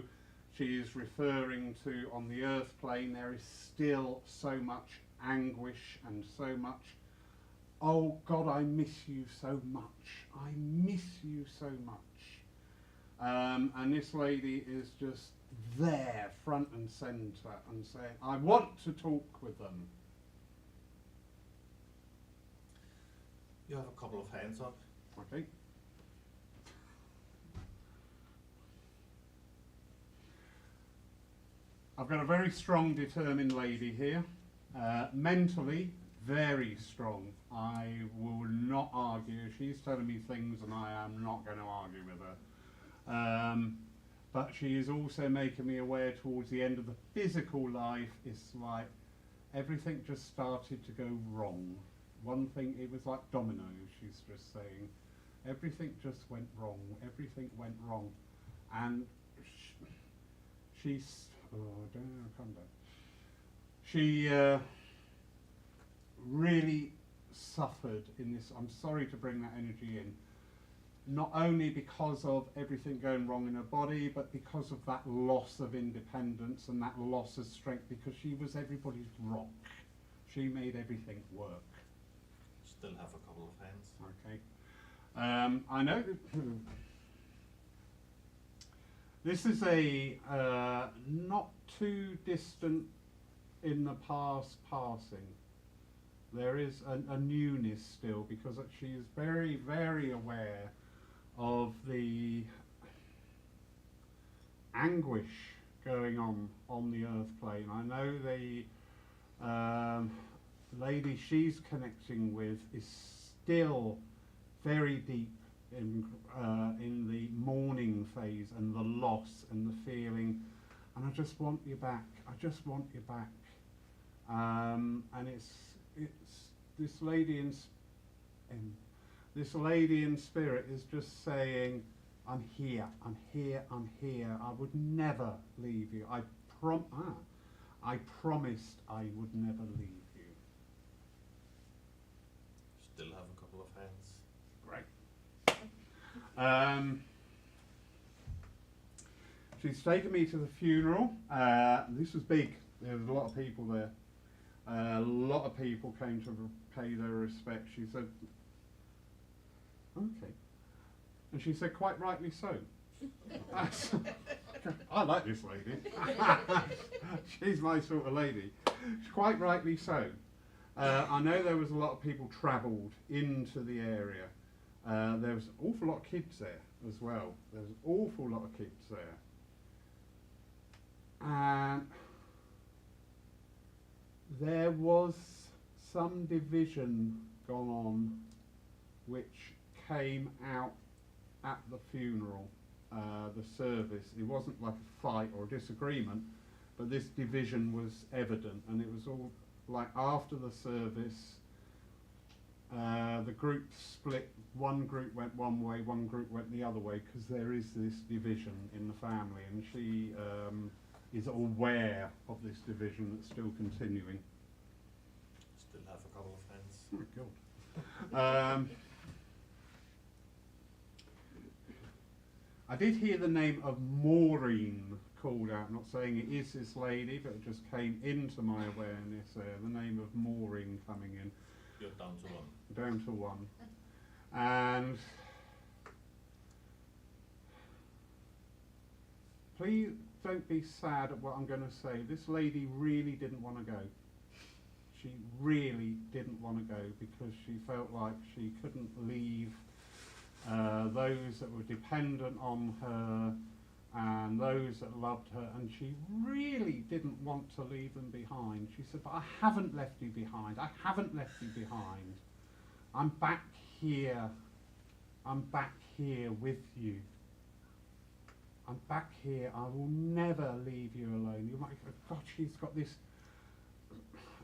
she is referring to, on the earth plane, there is still so much anguish and so much, oh God, I miss you so much. I miss you so much. And this lady is just there, front and centre, and saying, I want to talk with them. You have a couple of hands up. Okay. I've got a very strong, determined lady here. Mentally, very strong. I will not argue. She's telling me things and I am not going to argue with her. But she is also making me aware towards the end of the physical life, it's like everything just started to go wrong. One thing, it was like dominoes, she's just saying. Everything just went wrong. Everything went wrong. And she's, I don't know, calm down. She really suffered in this. I'm sorry to bring that energy in. Not only because of everything going wrong in her body, but because of that loss of independence and that loss of strength, because she was everybody's rock. She made everything work. Still have a couple of hands. Okay. I know this is a not too distant in the past passing. There is a newness still, because she is very, very aware of the anguish going on the earth plane. I know the lady she's connecting with is still very deep in the mourning phase and the loss and the feeling, and I just want you back. I just want you back. And it's this lady in spirit is just saying, I'm here, I'm here, I'm here. I would never leave you. I promised I would never leave you. Still have a couple of hands. Great. She's taken me to the funeral. This was big. There was a lot of people there. A lot of people came to pay their respects. She said, okay. And she said, quite rightly so. I like this lady. She's my sort of lady. Quite rightly so. I know there was a lot of people travelled into the area. There was an awful lot of kids there as well. There was an awful lot of kids there. And there was some division gone on which came out at the funeral, the service. It wasn't like a fight or a disagreement, but this division was evident, and it was all like after the service, the group split. One group went one way, one group went the other way, because there is this division in the family, and she is aware of this division that's still continuing. Still have a couple of hands. Oh my God. I did hear the name of Maureen called out. I'm not saying it is this lady, but it just came into my awareness there. The name of Maureen coming in. You're down to one. Down to one. And please don't be sad at what I'm going to say. This lady really didn't want to go. She really didn't want to go, because she felt like she couldn't leave those that were dependent on her and those that loved her, and she really didn't want to leave them behind. She said, but I haven't left you behind. I haven't left you behind. I'm back here. I'm back here with you. I'm back here. I will never leave you alone. You might go, God, she's got this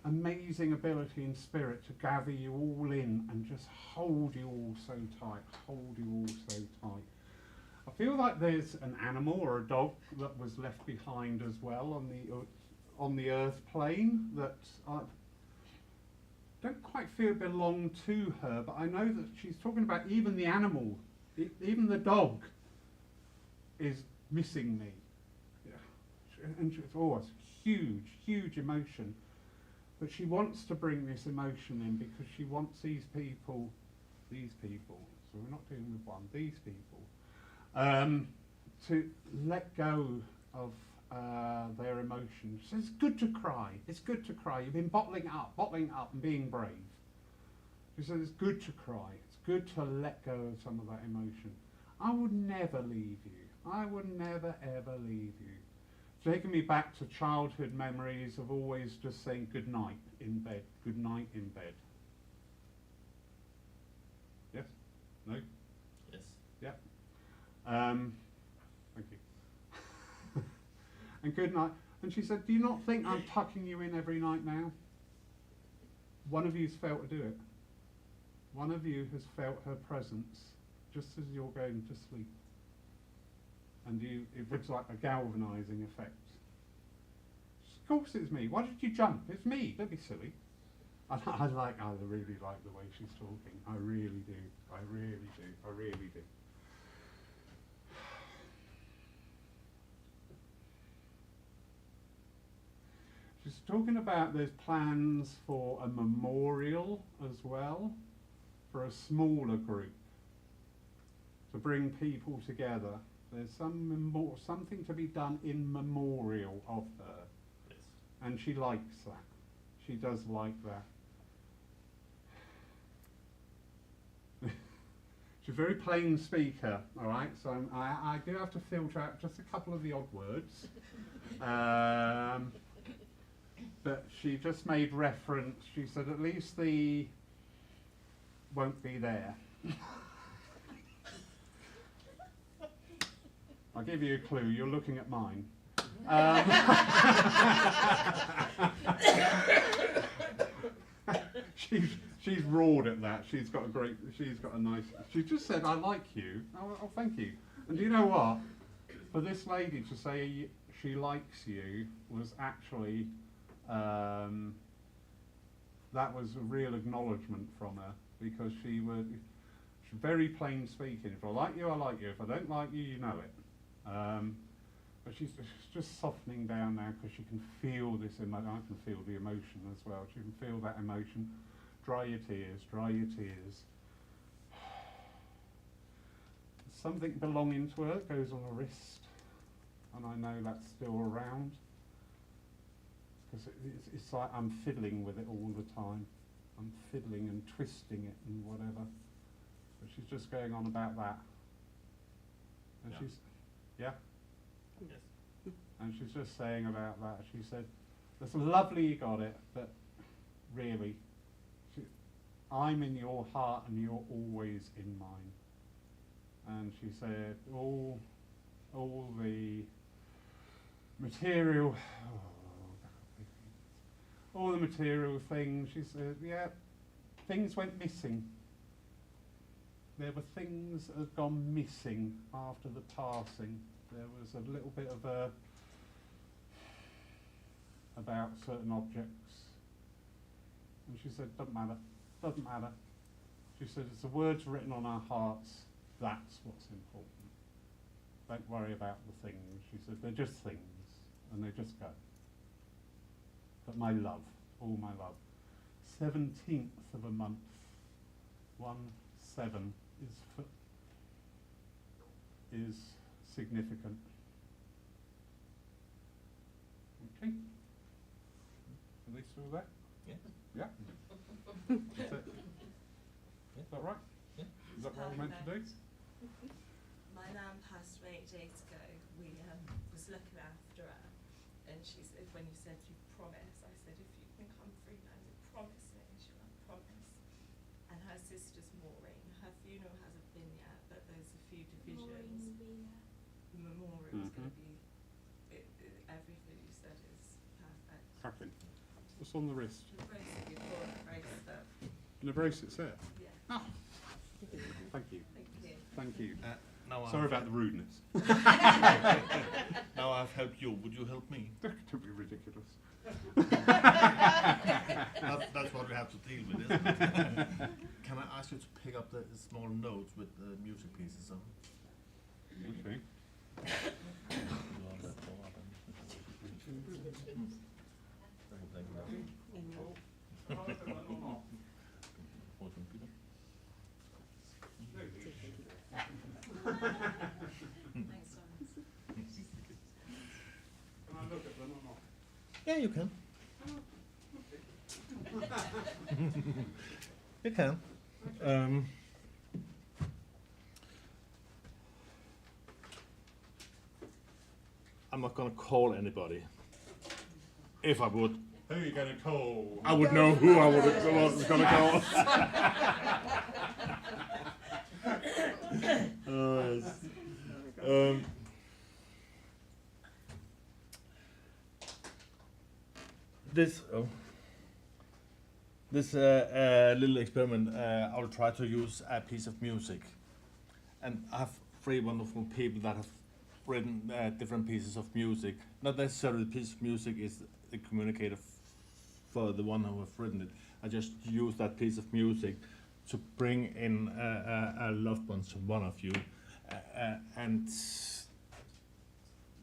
amazing ability in spirit to gather you all in and just hold you all so tight, hold you all so tight. I feel like there's an animal or a dog that was left behind as well on the earth plane that I don't quite feel belonged to her, but I know that she's talking about even the animal, even the dog is missing me. Yeah. And it's always huge, huge emotion. But she wants to bring this emotion in because she wants these people, so we're not dealing with one, these people, to let go of their emotions. So it's good to cry. It's good to cry. You've been bottling up and being brave. She says it's good to cry. It's good to let go of some of that emotion. I would never leave you. I would never ever leave you. Taking me back to childhood memories of always just saying good night in bed, good night in bed. Yes? No? Yes. Yeah. Thank you. And good night. And she said, do you not think I'm tucking you in every night now? One of you's felt to do it. One of you has felt her presence just as you're going to sleep. And it looks like a galvanizing effect. Of course it's me. Why did you jump? It's me. Don't be silly. I really like the way she's talking. I really do. I really do. I really do. She's talking about there's plans for a memorial as well, for a smaller group, to bring people together. There's something to be done in memorial of her, Yes. and she likes that. She does like that. She's a very plain speaker, all right, so I do have to filter out just a couple of the odd words. But she just made reference, she said at least the won't be there. I'll give you a clue, you're looking at mine. She's roared at that. She's got a nice, she just said, I like you. Oh, thank you. And do you know what? For this lady to say she likes you was actually, that was a real acknowledgement from her, because she's very plain speaking. If I like you, I like you. If I don't like you, you know it. But she's just softening down now, because she can feel this emotion. I can feel the emotion as well. She can feel that emotion. Dry your tears, dry your tears. Something belonging to her goes on her wrist, and I know that's still around, because it's like I'm fiddling with it all the time. I'm fiddling and twisting it and whatever. But she's just going on about that. And Yeah. she's, yeah? Yes. And she's just saying about that. She said, "It's lovely you got it, but really, I'm in your heart and you're always in mine." And she said, all the material, all the material things, she said, yeah, things went missing. There were things that had gone missing after the passing. There was a little bit of a, about certain objects. And she said, doesn't matter. She said, it's the words written on our hearts, that's what's important. Don't worry about the things. She said, they're just things, and they just go. But my love, all my love, 17th of a month, 1/7 is significant. Okay? Are they still there? Yeah. Yeah? That's it. Is that right? Yeah. Is that what we're meant to do? My nan passed away 8 days ago. We was looking after her, and she said, when you said you promise, I said, if you can come through, Nan, promise me. She went, promise. And her sister's Maureen. Her funeral hasn't been yet, but there's a few divisions. The memorial's going to be, everything you said is perfect. Cracking. What's on the wrist? The bracelet you bought, the bracelet. And the bracelet's there. Yeah. Oh. Thank you. Thank you. Thank you. Now Sorry about the rudeness. Now I've helped you. Would you help me? Don't be ridiculous. That's what we have to deal with, isn't it? Can I ask you to pick up the small notes with the music pieces on? Okay. Thanks, Simon. Can I look at them or not? Yeah, you can. You can. I'm not gonna call anybody. If I would, Who are you going to call? I would know who I was gonna call. Yes. This little experiment, I'll try to use a piece of music, and I have 3 wonderful people that have written different pieces of music. Not necessarily the piece of music is the communicator for the one who have written it. I just use that piece of music to bring in a loved one to one of you, and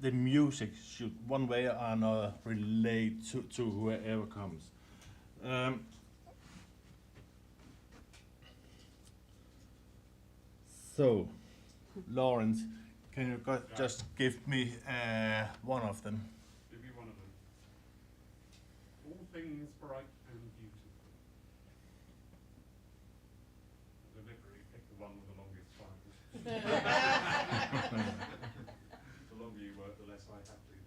the music should one way or another relate to whoever comes. So, Lawrence, can you just give me one of them? Give me one of them. All things bright and beautiful. Deliberately pick the one with the longest time. The longer you work, the less I have to.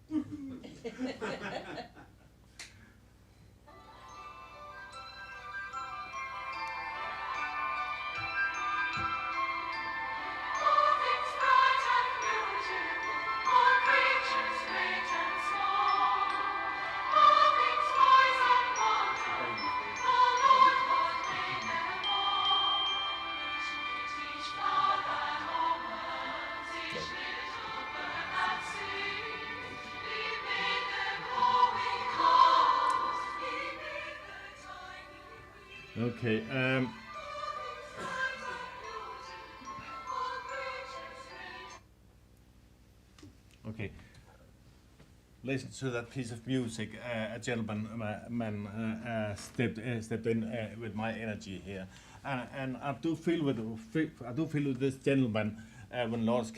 Okay. Okay. Listen to that piece of music. A gentleman stepped in with my energy here, and I do feel with this gentleman when Lawrence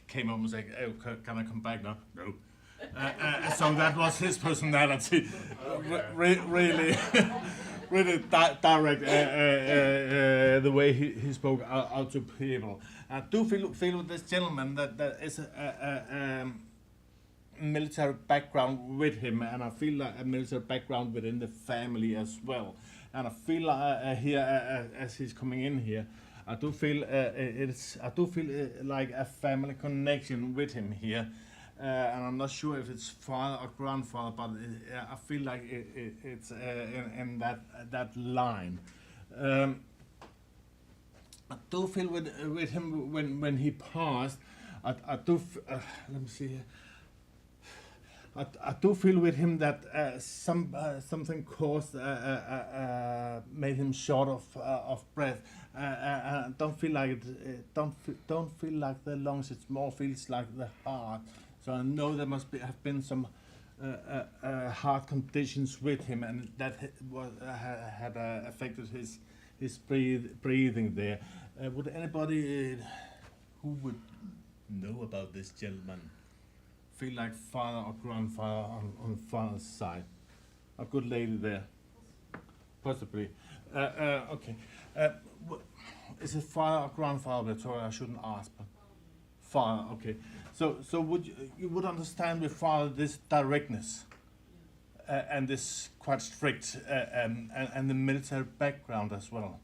came up and said, "Oh, can I come back now?" No. So that was his personality. Really. Really direct the way he spoke out to people. I do feel with this gentleman that is a military background with him, and I feel like a military background within the family as well. And I feel like here as he's coming in here, I do feel like a family connection with him here. And I'm not sure if it's father or grandfather, but I feel like it's in that line. I do feel with him when he passed. Let me see here. I do feel with him that something caused made him short of breath. I don't feel like it. Don't feel like the lungs. It more feels like the heart. So I know there must have been some heart conditions with him, and that had affected his breathing there. Would anybody who would know about this gentleman feel like father or grandfather on father's side? A good lady there, possibly. Okay. Is it father or grandfather, Victoria? I shouldn't ask, but father. Okay. So would you would understand with father this directness and this quite strict and the military background as well.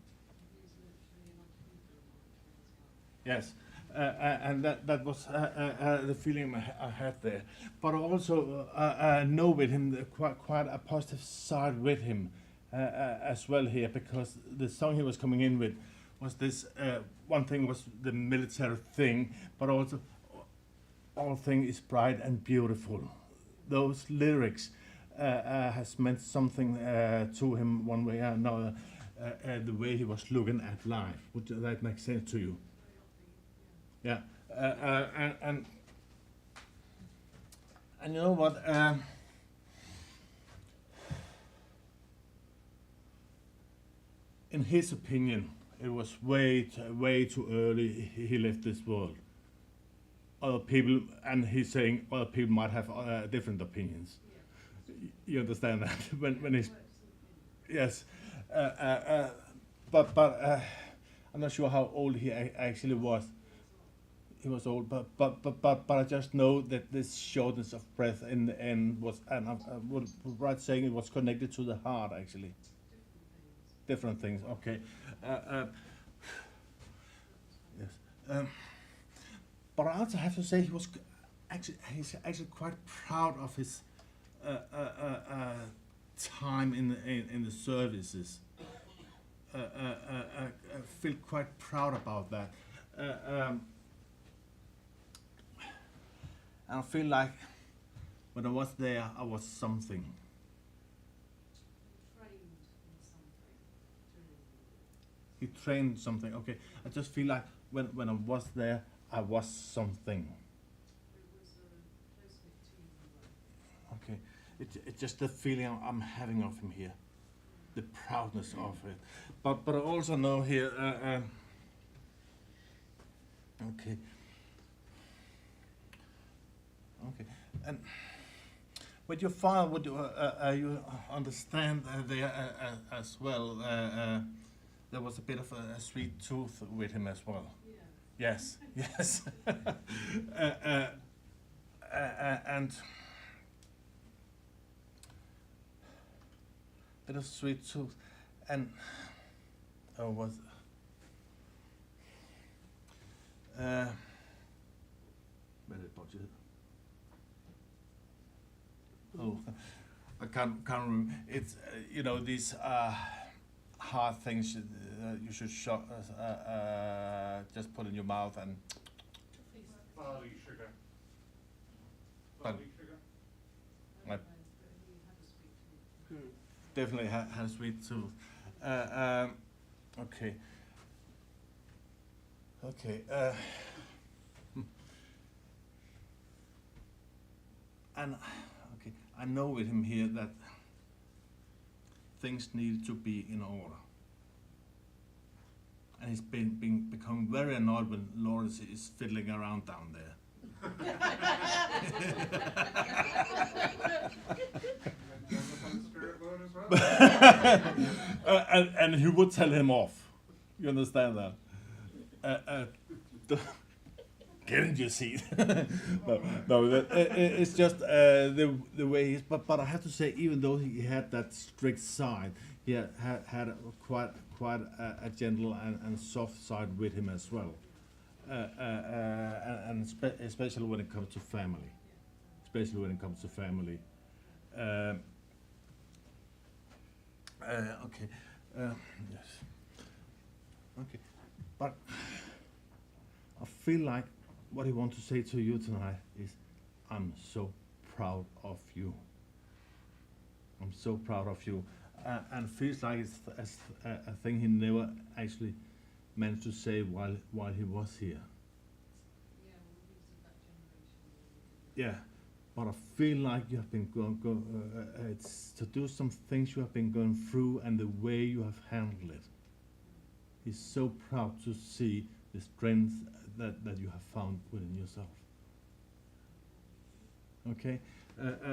Yes, and that was the feeling I had there. But also I know with him quite a positive side with him as well here, because the song he was coming in with was this. One thing was the military thing, but also all thing is bright and beautiful. Those lyrics has meant something to him one way or another. The way he was looking at life. Would that make sense to you? Yeah. And you know what? In his opinion, it was way too early he left this world. Other people, and he's saying other people might have different opinions. You understand that? when he's yes, but I'm not sure how old he actually was. He was old, but I just know that this shortness of breath in the end was, and I would right saying it was connected to the heart actually. Different things. Okay. Yes. But I also have to say he's actually quite proud of his time in the services. I feel quite proud about that. I feel like when I was there, I was something. he trained something. Okay, I just feel like when I was there, I was something. Okay, it's just the feeling I'm having of him here, the proudness of it. But I also know here. Okay. Okay, and with your father, would you understand there as well? There was a bit of a sweet tooth with him as well. Yeah. Yes, yes. And bit of sweet tooth, and was. Hvad er det, Bob, hedder? Oh, I can't remember. It's these hard things you should just put in your mouth and. Barley sugar. Barley sugar. Definitely had a sweet tooth. Okay. Okay. And okay, I know with him here that things need to be in order, and he's become very annoyed when Lawrence is fiddling around down there. Spirit Lord as well. And he would tell him off. You understand that? Get in your seat. It's just the way he's. But I have to say, even though he had that strict side, he had quite a gentle and soft side with him as well, and especially when it comes to family. Especially when it comes to family. Okay. Yes. Okay. But I feel like what he wants to say to you tonight is, I'm so proud of you. I'm so proud of you. And feels like it's a thing he never actually managed to say while he was here. Yeah, but I feel like you have been it's to do some things you have been going through and the way you have handled it. He's so proud to see the strength that you have found within yourself. Okay,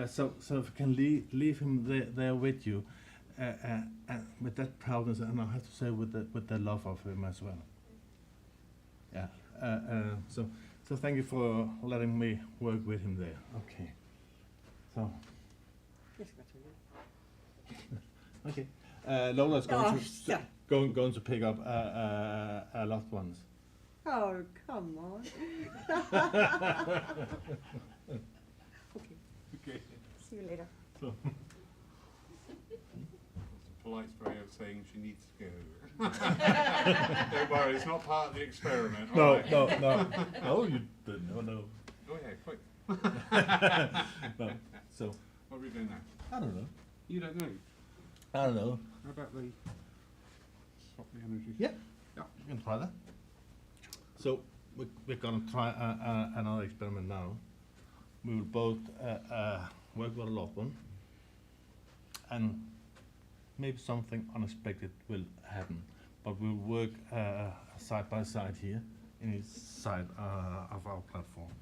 so if you can leave him there with you, with that proudness, and I have to say with the love of him as well. Yeah. So thank you for letting me work with him there. Okay. So. Okay. Lola's going to pick up our loved ones. Oh, come on. Okay. Okay. See you later. It's a polite way of saying she needs to go. Don't worry, it's not part of the experiment. No, right? no. No, you didn't. No. Oh yeah, quick. No. So. What are we doing now? I don't know. You don't know. I don't know. How about the stop the energy? Yeah. Yeah. You can try that. So we're gonna try another experiment now. We will both work with a loved one, and maybe something unexpected will happen. But we'll work side by side here, in each side of our platform.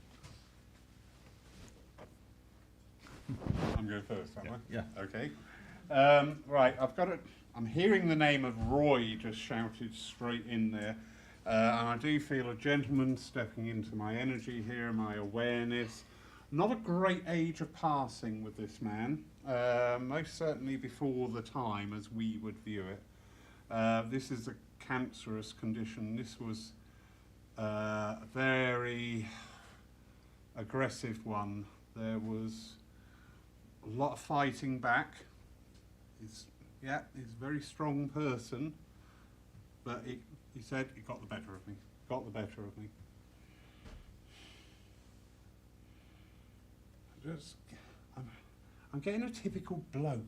I'm going first, am I? Yeah. Okay. Right, I'm hearing the name of Roy just shouted straight in there. And I do feel a gentleman stepping into my energy here, my awareness. Not a great age of passing with this man, most certainly before the time as we would view it. This is a cancerous condition. This was a very aggressive one. There was a lot of fighting back. He's a very strong person, but he said it got the better of me. Got the better of me. I'm getting a typical bloke.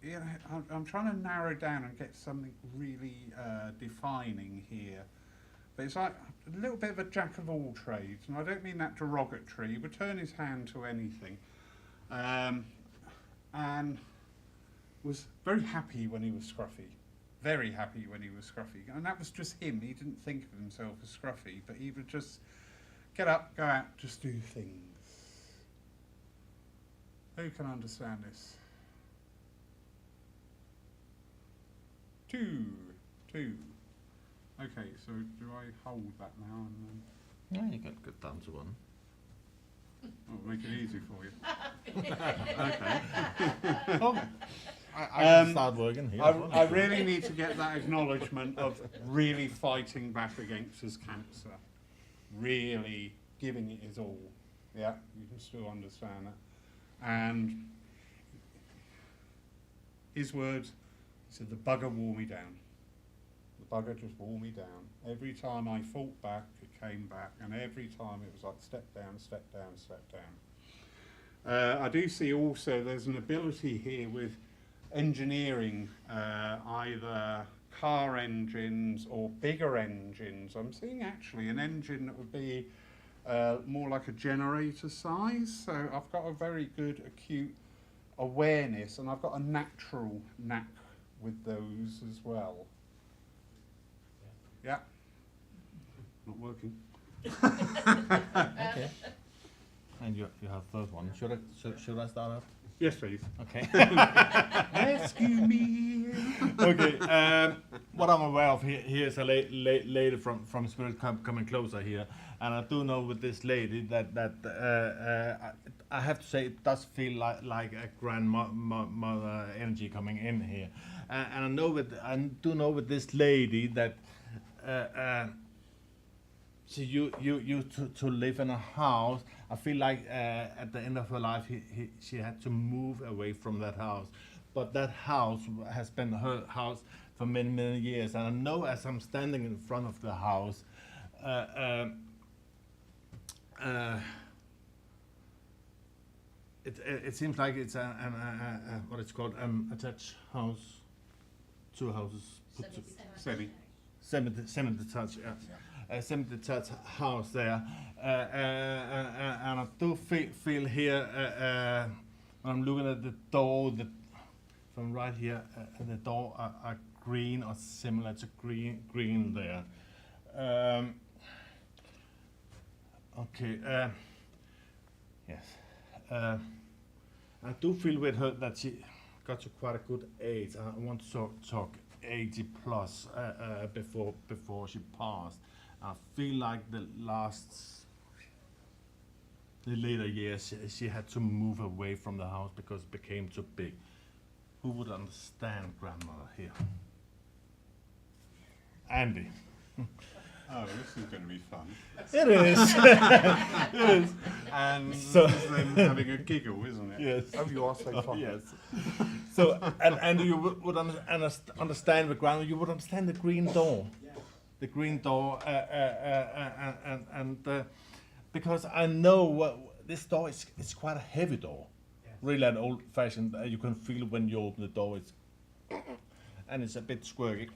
you know, I'm trying to narrow down and get something really defining here. But it's like a little bit of a jack of all trades, and I don't mean that derogatory. He would turn his hand to anything, and was very happy when he was scruffy. Very happy when he was scruffy, and that was just him. He didn't think of himself as scruffy, but he would just get up, go out, just do things. Who can understand this? Two. Okay, so do I hold that now and then? Yeah, you can get down to one. I'll make it easy for you. Okay. Oh, I can start working here. I really need to get that acknowledgement of really fighting back against his cancer. Really giving it his all. Yeah, you can still understand that. And his words, he said, the bugger wore me down. The bugger just wore me down. Every time I fought back, it came back, and every time it was like step down, step down, step down. I do see also there's an ability here with engineering, either car engines or bigger engines. I'm seeing actually an engine that would be more like a generator size, so I've got a very good acute awareness, and I've got a natural knack with those as well. Yeah. Not working. Okay. And you have third one. Should I start up? Yes, please. Okay. Rescue me. Okay. What I'm aware of here is a lady from Spirit coming closer here, and I do know with this lady that I have to say it does feel like a grandmother energy coming in here, and I do know with this lady that so you to live in a house. I feel like at the end of her life she had to move away from that house, but that house has been her house for many years, and I know as I'm standing in front of the house, it seems like it's what it's called attached house, two houses put to semi-detached, yeah. Semi-detached house there, and I do feel here when I'm looking at the door, from right here, the door are green or similar to green there. Okay. Yes. I do feel with her that she got to quite a good age. I want to talk 80 plus before she passed. I feel like the later years she had to move away from the house because it became too big. Who would understand grandmother here? Andy. Oh, this is going to be fun. It is. It is. And So- this is them having a giggle, isn't it? Yes. Oh, you are so fun. Yes. So, and you would understand with grandma. You would understand the green door. The green door, and because I know this door is quite a heavy door. Really an old-fashioned. You can feel when you open the door. And it's a bit squirky.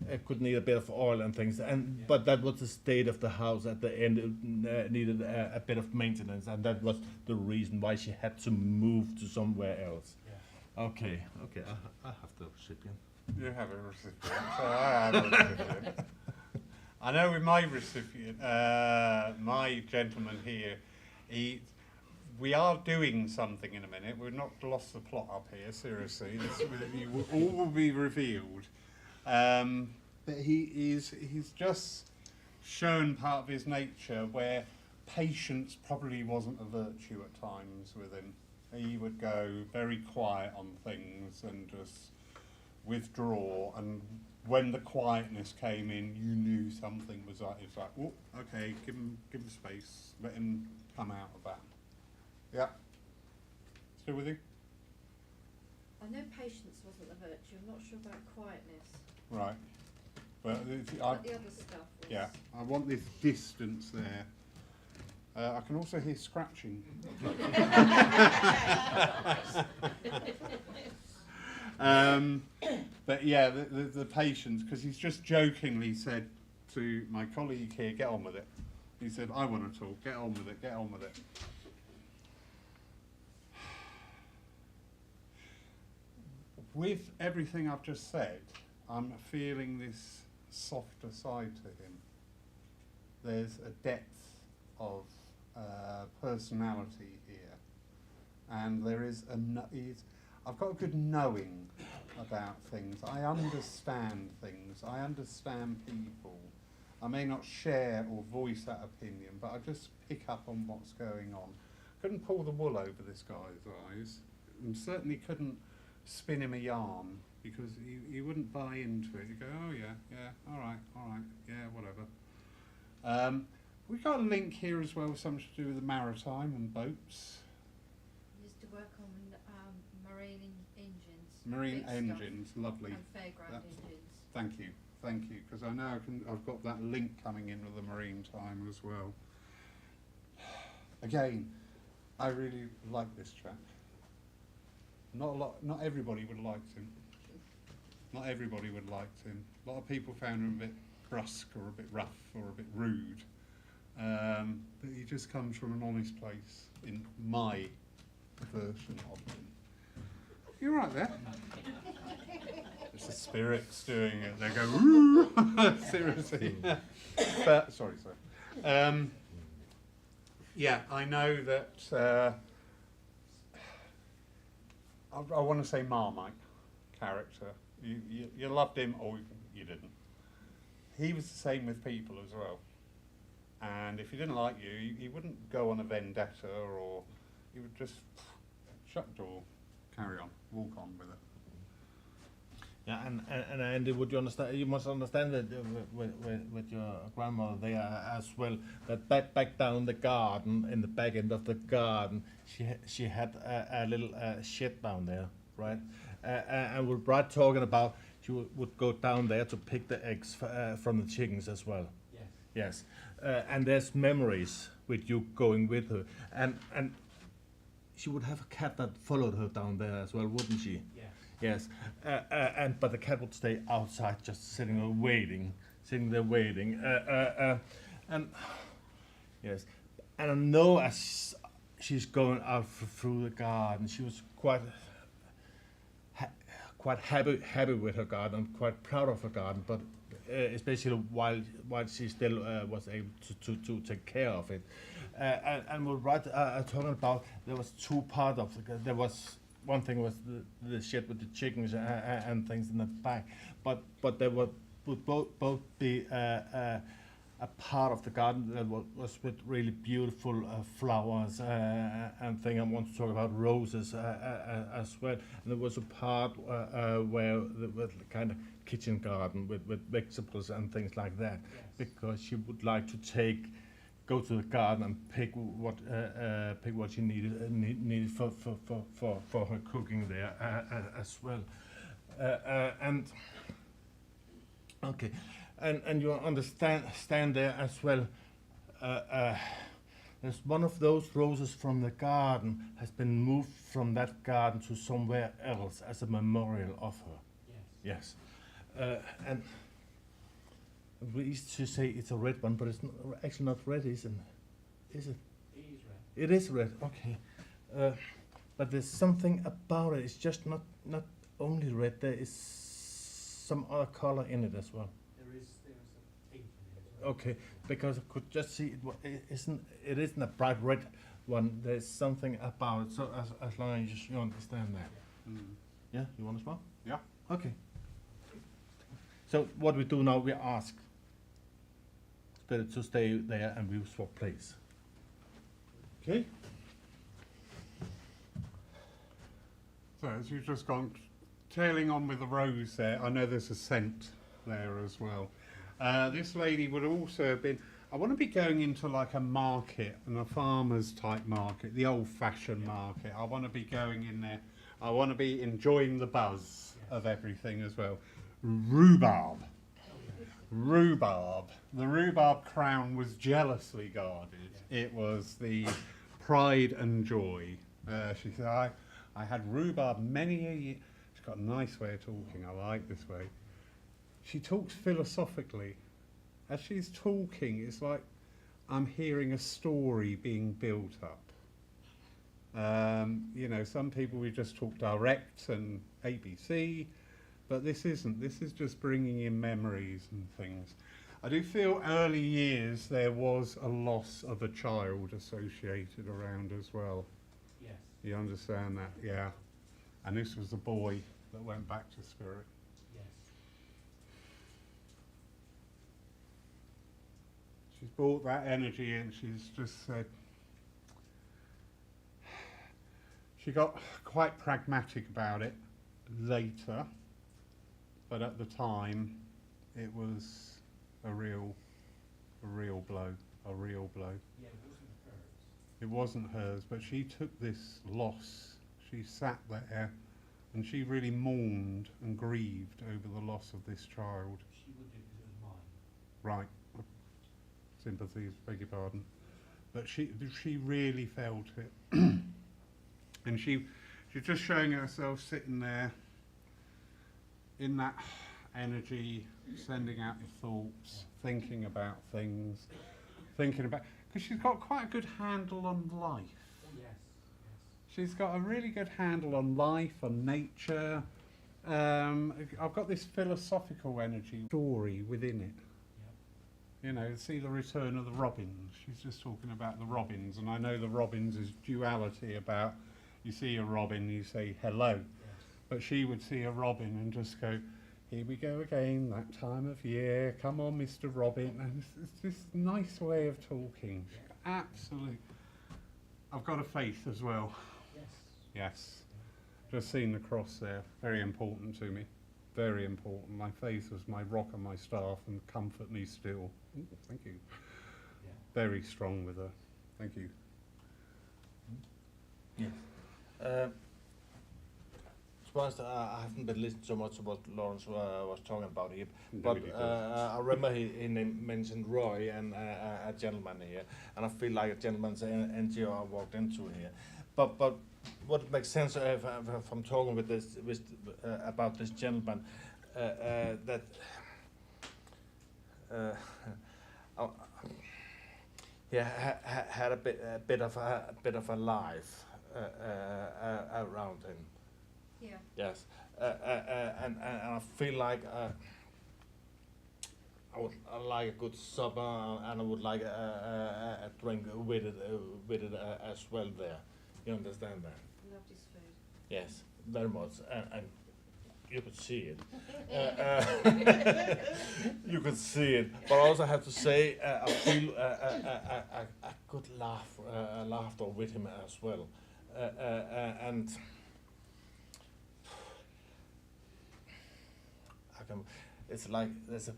It could need a bit of oil and things, but that was the state of the house at the end. It needed a bit of maintenance, and that was the reason why she had to move to somewhere else. Yeah. Okay, I have the recipient. You have a recipient, so I have a recipient. I know with my recipient, my gentleman here, we are doing something in a minute. We've not lost the plot up here, seriously. All will be revealed. But he's just shown part of his nature where patience probably wasn't a virtue at times with him. He would go very quiet on things and just withdraw, and when the quietness came in, you knew something was like, it's like, oh, okay, give him space, let him come out of that. Yeah. Still with you? I know patience wasn't a virtue. I'm not sure about quietness. Right. But But the other stuff was. yeah, I want this distance there. I can also hear scratching. But yeah, the patience, because he's just jokingly said to my colleague here, get on with it. He said, I want to talk, get on with it, get on with it. With everything I've just said, I'm feeling this softer side to him. There's a depth of personality here, and there is I've got a good knowing about things. I understand things. I understand people. I may not share or voice that opinion, but I just pick up on what's going on. Couldn't pull the wool over this guy's eyes, and certainly couldn't spin him a yarn, because he wouldn't buy into it. He'd go, oh yeah, all right, yeah, whatever. We've got a link here as well, something to do with the maritime and boats. Used to work on marine engines. Marine big engines, stuff, lovely. and fairground engines. Thank you, because I know I've got that link coming in with the marine time as well. Again, I really like this chap. Not everybody would have liked him. Not everybody would have liked him. A lot of people found him a bit brusque or a bit rough or a bit rude. But he just comes from an honest place in my version of him. You're right there. It's the spirits doing it. They go, ooh, seriously. But, sorry. Yeah, I know that I want to say Marmite character. You loved him or you didn't. He was the same with people as well. And if he didn't like you, he wouldn't go on a vendetta, or he would just shut the door, carry on, walk on with it. Yeah, and Andy, would you understand? You must understand that with your grandmother there as well. That back down the garden, in the back end of the garden, she had a little shed down there, right? And we're right talking about she would go down there to pick the eggs from the chickens as well. Yes. And there's memories with you going with her, and she would have a cat that followed her down there as well, wouldn't she? Yes, but the cat would stay outside, just sitting there waiting, and yes, and I know as she's going out through the garden, she was quite happy with her garden, quite proud of her garden, but especially while she still was able to take care of it, and we're right talking about there was two parts of the there was. One thing was the shed with the chickens and things in the back, but there would both be a part of the garden that was with really beautiful flowers and thing. I want to talk about roses as well. And there was a part where there was kind of kitchen garden with vegetables and things like that, because she would like to go to the garden and pick what she needed for her cooking there as well. And okay, and you understand there as well. There's one of those roses from the garden has been moved from that garden to somewhere else as a memorial of her. Yes. And we used to say it's a red one, but it's actually not red, isn't it? Is it? It is red. Okay. But there's something about it. It's just not only red. There is some other color in it as well. There is a pink in it as well. Okay, because I could just see it isn't a bright red one. There's something about it. So as long as you understand that. Mm. Yeah. You want to smell? Yeah. Okay. So what we do now, we ask Spirit to stay there, and we will swap place. Okay? So as you've just gone tailing on with the rose there, I know there's a scent there as well. This lady would also have been, I want to be going into like a market, and a farmer's type market, the old-fashioned market. I want to be going in there. I want to be enjoying the buzz of everything as well. Rhubarb. The rhubarb crown was jealously guarded. It was the pride and joy. She said, I had rhubarb many a year. got a nice way of talking. I like this way. She talks philosophically. As she's talking, it's like I'm hearing a story being built up. You know, some people we just talk direct and ABC, but this isn't. This is just bringing in memories and things. I do feel early years there was a loss of a child associated around as well. Yes. You understand that? Yeah. And this was the boy that went back to spirit. Yes. She's brought that energy in. She's just said, she got quite pragmatic about it later, but at the time it was a real blow, a real blow. Yeah, it wasn't hers. It wasn't hers, but she took this loss. She sat there and she really mourned and grieved over the loss of this child. She would do it as mine. Right. Sympathies, beg your pardon. But she really felt it. And she's just showing herself sitting there in that energy, sending out your thoughts, thinking about things, because she's got quite a good handle on life. Oh, yes. She's got a really good handle on life, on nature. I've got this philosophical energy story within it. You know, see the return of the robins. She's just talking about the robins, and I know the robins is duality about, you see a robin, you say hello. Yes. But she would see a robin and just go, here we go again, that time of year, come on Mr. Robin. And it's this nice way of talking. Absolutely. I've got a faith as well. Yes. Yes. Just seen the cross there. Very important to me. Very important. My faith was my rock and my staff and comfort me still. Ooh, thank you. Yeah. Very strong with her. Thank you. Yes. To be honest, I haven't been listening so much to what Lawrence was talking about here, but I remember he mentioned Roy and a gentleman here, and I feel like a gentleman's energy I walked into here. But what makes sense if I'm talking with this about this gentleman, that he had a bit of a life around him. Yeah. Yes, and I feel like I like a good supper, and I would like a drink with it as well. There, you understand that? Loved his food. Yes, very much, and you could see it. You could see it, but I also have to say I feel a good laughter with him as well, and. It's like there's a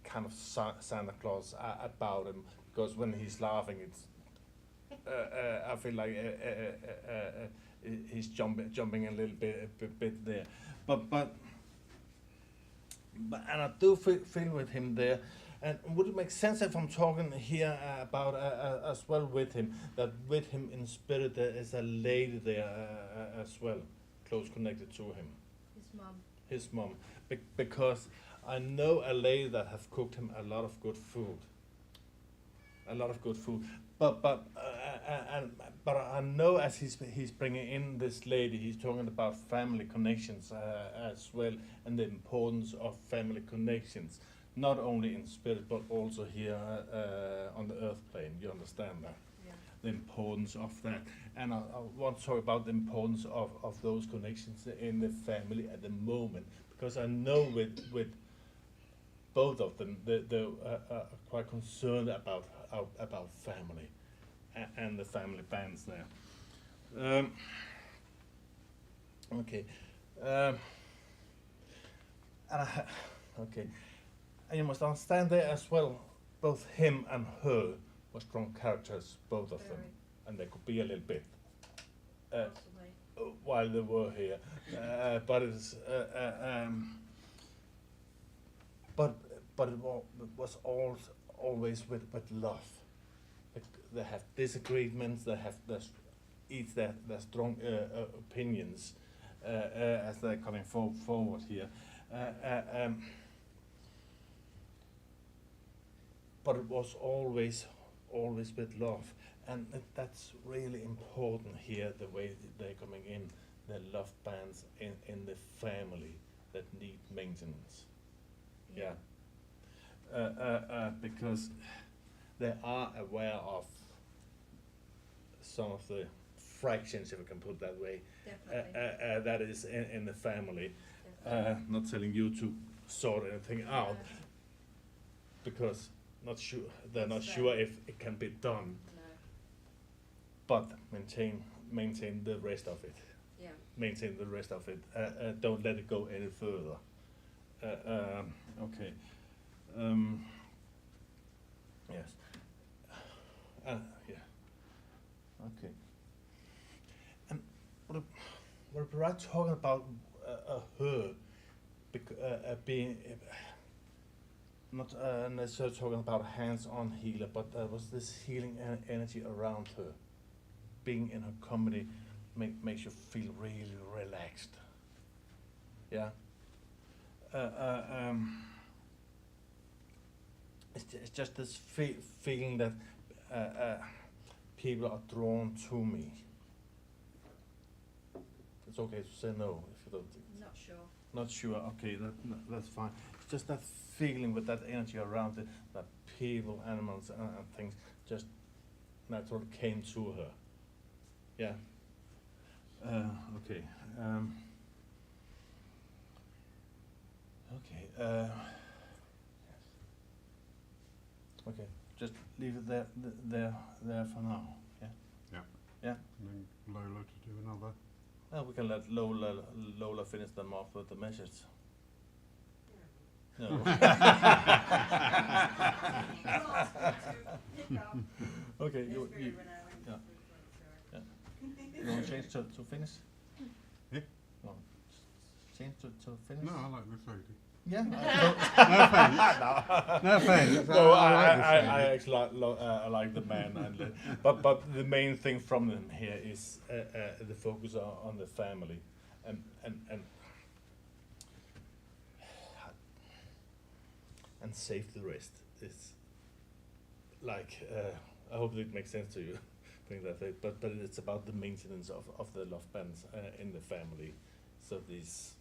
kind of Santa Claus about him, because when he's laughing, it's I feel like he's jumping a little bit there, but and I do feel with him there. And would it make sense if I'm talking here about as well with him, that with him in spirit there is a lady there as well, close connected to him? His mum. His mom, because I know a lady that have cooked him a lot of good food. But I know as he's bringing in this lady, he's talking about family connections as well, and the importance of family connections, not only in spirit but also here on the earth plane. You understand that? Yeah. The importance of that, and I want to talk about the importance of those connections in the family at the moment, because I know with both of them they're quite concerned about family and the family bands there. Okay, and okay, and you must understand there as well, both him and her were strong characters, both of them, and they could be a little bit Possibly. while they were here, but it's but it was always with love. They have disagreements, they have each their strong opinions, as they're coming forward here. But it was always with love, and that's really important here. The way that they're coming in, the love bands in the family that need maintenance. Yeah. Because they are aware of some of the fractions, if I can put it that way, Definitely. that is in the family. Definitely. Not telling you to sort anything out, because they're not It's sure there. if it can be done, No. but maintain the rest of it. Yeah. Maintain the rest of it. Don't let it go any further. Okay. Yes. Yeah. Okay. And what we're talking about her being not necessarily talking about hands-on healer, but was this healing energy around her, being in her company, makes you feel really relaxed. Yeah. It's just this feeling that people are drawn to me. It's okay to say no if you don't think. Not sure. Not sure. Okay, that's fine. It's just that feeling with that energy around it, that people, animals, and things just naturally came to her. Yeah. Okay. Okay. Yes. Okay. Just leave it there for now. Yeah. Yeah. Yeah. And then Lola to do another. We can let Lola finish them off with the message. No. Okay. You yeah. Yeah. You want to change to finish? Yeah. No. Change to finish? No, I like this lady. Yeah. No thanks. No thanks. No, like this lady. I actually I like the man, but the main thing from them here is the focus on the family, and save the rest. It's like I hope it makes sense to you, putting that way. But it's about the maintenance of the love bands in the family, so these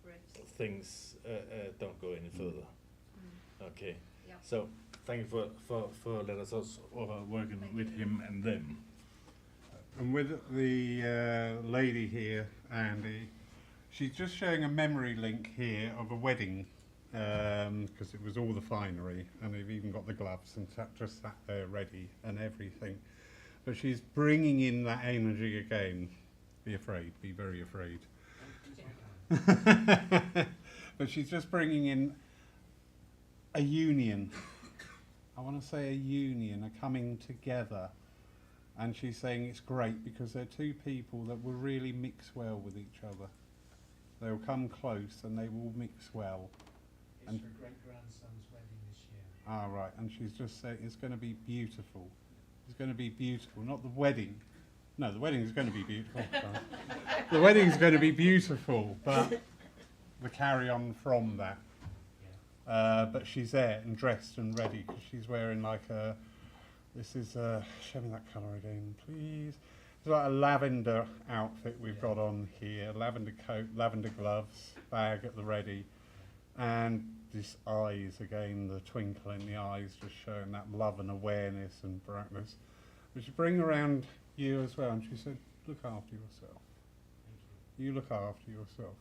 Rest. things don't go any further. Okay. Yeah. So thank you for letting us working Thank with you. him and them. And with the lady here, Andy, she's just showing a memory link here of a wedding, because it was all the finery, and they've even got the gloves and just sat there ready and everything. But she's bringing in that energy again. Be afraid, be very afraid. But she's just bringing in a union. I want to say a union, a coming together. And she's saying it's great because they're two people that will really mix well with each other. They'll come close and they will mix well. It's And- her great-grandson's wedding this year. Ah, right. And she's just saying it's going to be beautiful. It's going to be beautiful. Not the wedding. No, the wedding is going to be beautiful. The wedding's going to be beautiful, but the carry on from that. Yeah. But she's there and dressed and ready because she's wearing like a. This is show me that colour again, please. It's like a lavender outfit we've got on here. Lavender coat, lavender gloves, bag at the ready, and this eyes again, the twinkle in the eyes, just showing that love and awareness and brightness. But she bring around you as well, and she said, "Look after yourself. Thank you. You look after yourself.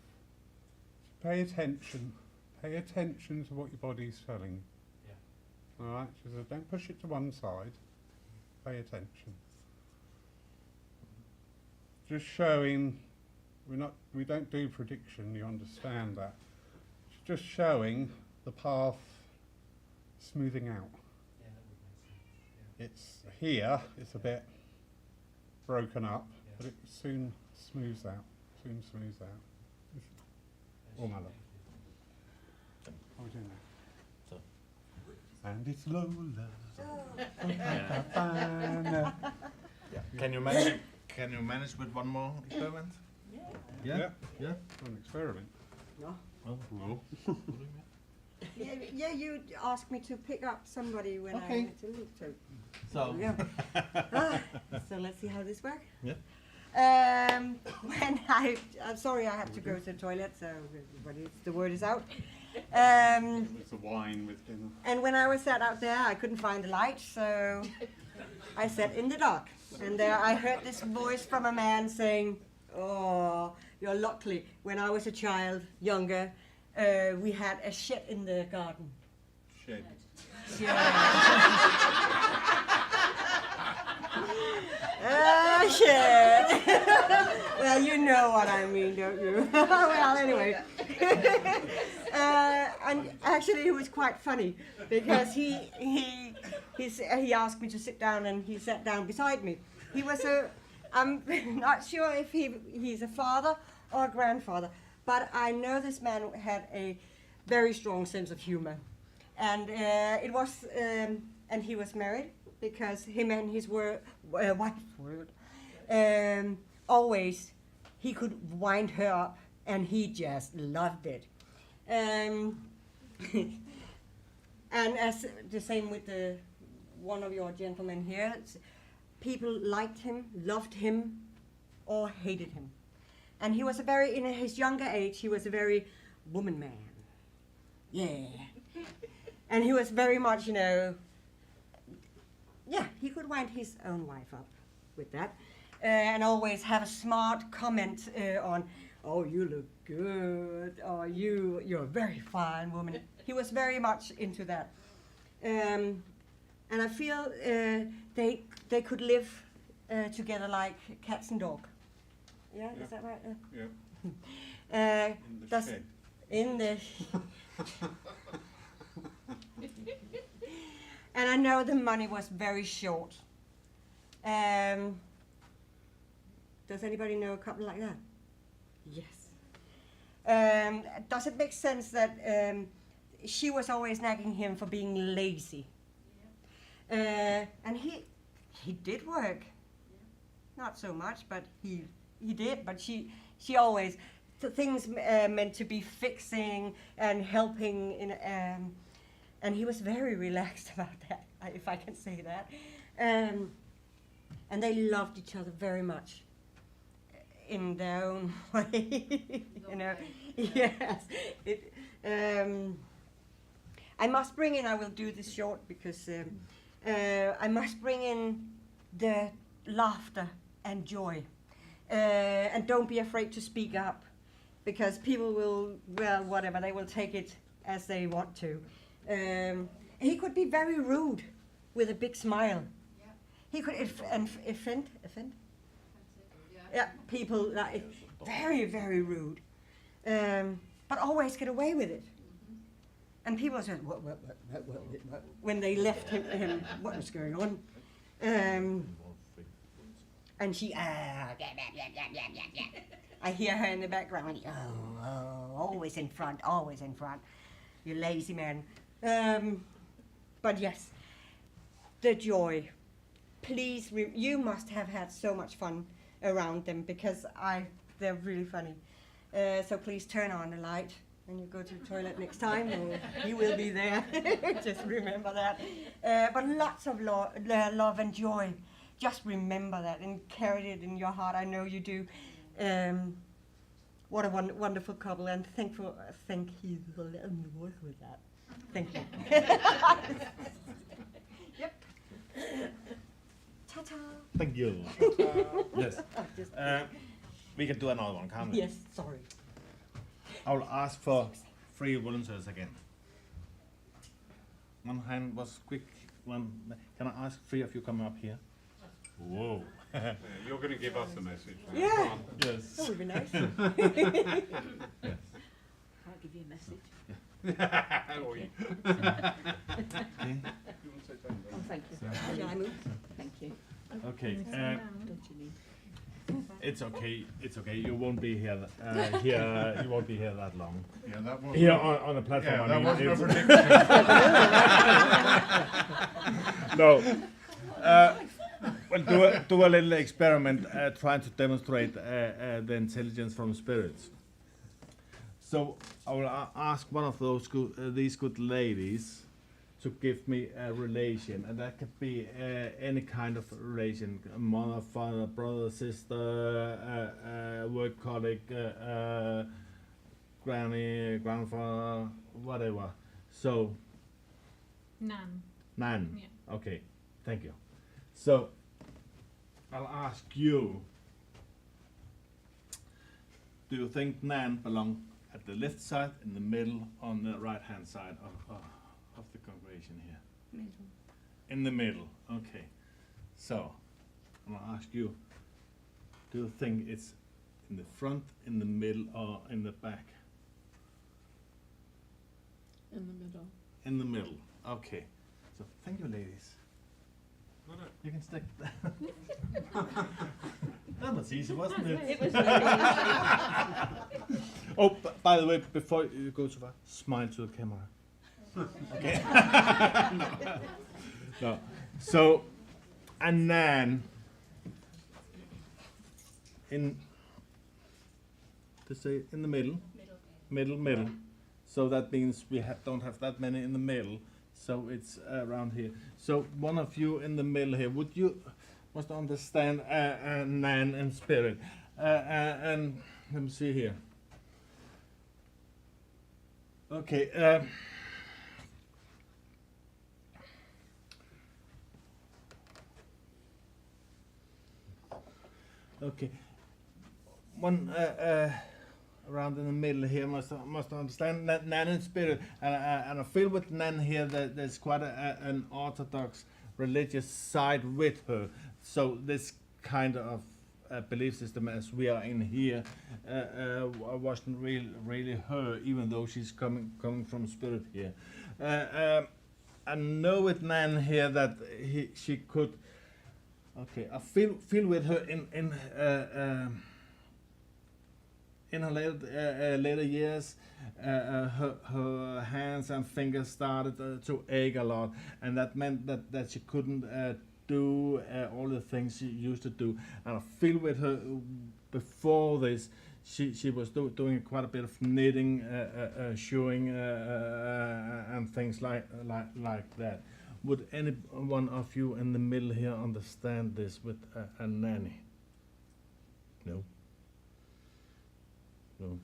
Pay attention. Pay attention to what your body's telling you. Yeah. All right." She said, "Don't push it to one side. Pay attention." Just showing. We don't do prediction. You understand that? It's just showing the path, smoothing out. Yeah, that would make sense. Yeah. It's here. It's a bit broken up, Yeah. but it soon smooths out. Soon smooths out. Yes, Oh, my love. thank you. How are we doing So. now? And it's Lola. Yeah. Can you manage with one more experiment? Yeah. Yeah. Yeah. An experiment. No. Oh. Oh. Yeah, you asked me to pick up somebody when I Okay. went to leave, so. So. Yeah. So let's see how this works. Yeah. I'm sorry, I have to go to the toilet, so the word is out. It's a wine with dinner. And when I was sat out there, I couldn't find the light, so I sat in the dark. And there I heard this voice from a man saying, "Oh, you're lucky. When I was a child, younger, we had a shed in the garden." Shed. Shed. Well, you know what I mean, don't you? Well, anyway. And actually, it was quite funny because he asked me to sit down, and he sat down beside me. He was I'm not sure if he's a father or a grandfather, but I know this man had a very strong sense of humor, and and he was married because him and his wife always he could wind her up, and he just loved it. And as the same with one of your gentlemen here, people liked him, loved him, or hated him. And he was in his younger age, he was a very woman man. Yeah. And he was very much, he could wind his own wife up with that. And always have a smart comment on, "Oh, you look good," or "You're a very fine woman." He was very much into that. And I feel they could live together like cats and dog. Yeah, Yeah. is that right? Yeah. In the Does- shed. In the and I know the money was very short. Does anybody know a couple like that? Yes. Does it make sense that she was always nagging him for being lazy? And he did work. Not so much, but he did. But she always things meant to be fixing and helping and he was very relaxed about that, if I can say that. And they loved each other very much in their own way, Yes. I must bring in, I will do this short because I must bring in the laughter and joy. And don't be afraid to speak up, because people will, they will take it as they want to. He could be very rude with a big smile. Yeah. He could offend Yeah. people, like, very, very rude. But always get away with it. And people said, what, when they left him, what was going on? And she, I hear her in the background, always in front, you lazy man. But yes, the joy. Please, you must have had so much fun around them, because they're really funny. So please turn on the light when you go to the toilet next time, or he will be there. Just remember that. But lots of love and joy. Just remember that and carry it in your heart. I know you do. What a wonderful couple, and thank you for letting me work with that. Thank you. Yep. Ta-ta. Thank you. Yes. Just, We can do another one, can't we? yes, sorry. I will ask for 3 volunteers again. One hand was quick. Can I ask 3 of you come up here? Whoa. Yeah, you're going to give us a message. now. Yeah. Come on. Yes. That would be nice. Yes. I'll give you a message. Or you- Okay. You want to sit down, Oh, thank you. Shall I move? Thank you. Okay. Don't you need? It's okay. It's okay. You won't be here. Here. You won't be here that long. Yeah, that was. Here on the platform. Yeah, I that mean, wasn't a it's- prediction. No. Well, do a little experiment trying to demonstrate the intelligence from spirits. So I will ask one of these good ladies to give me a relation, and that could be any kind of relation: mother, father, brother, sister, work colleague, granny, grandfather, whatever. So, Nan. Nan. Yeah. Okay, thank you. So, I'll ask you, do you think Nan belong at the left side, in the middle, on the right-hand side of the congregation here? Middle. In the middle, okay. So, I'm gonna ask you, do you think it's in the front, in the middle, or in the back? In the middle. In the middle, okay. So, thank you, ladies. Got it. You can stick. That was easy, wasn't it? It was Oh, by the way, before you go too far, smile to the camera. Okay. No. So, and then in to say in the middle, middle. So that means we don't have that many in the middle. So it's around here. So one of you in the middle here, would you must understand Nan and spirit? And let me see here. Okay. Okay. One around in the middle here must understand that Nan and spirit, and I feel with Nan here that there's quite an orthodox religious side with her. So this kind of belief system as we are in here wasn't really her, even though she's coming from spirit here. I know with Nan here that she could. Okay, I feel with her in her later years, her hands and fingers started to ache a lot, and that meant that she couldn't do all the things she used to do. And I feel with her before this, she was doing quite a bit of knitting, sewing, and things like that. Would any one of you in the middle here understand this with a nanny? No. No.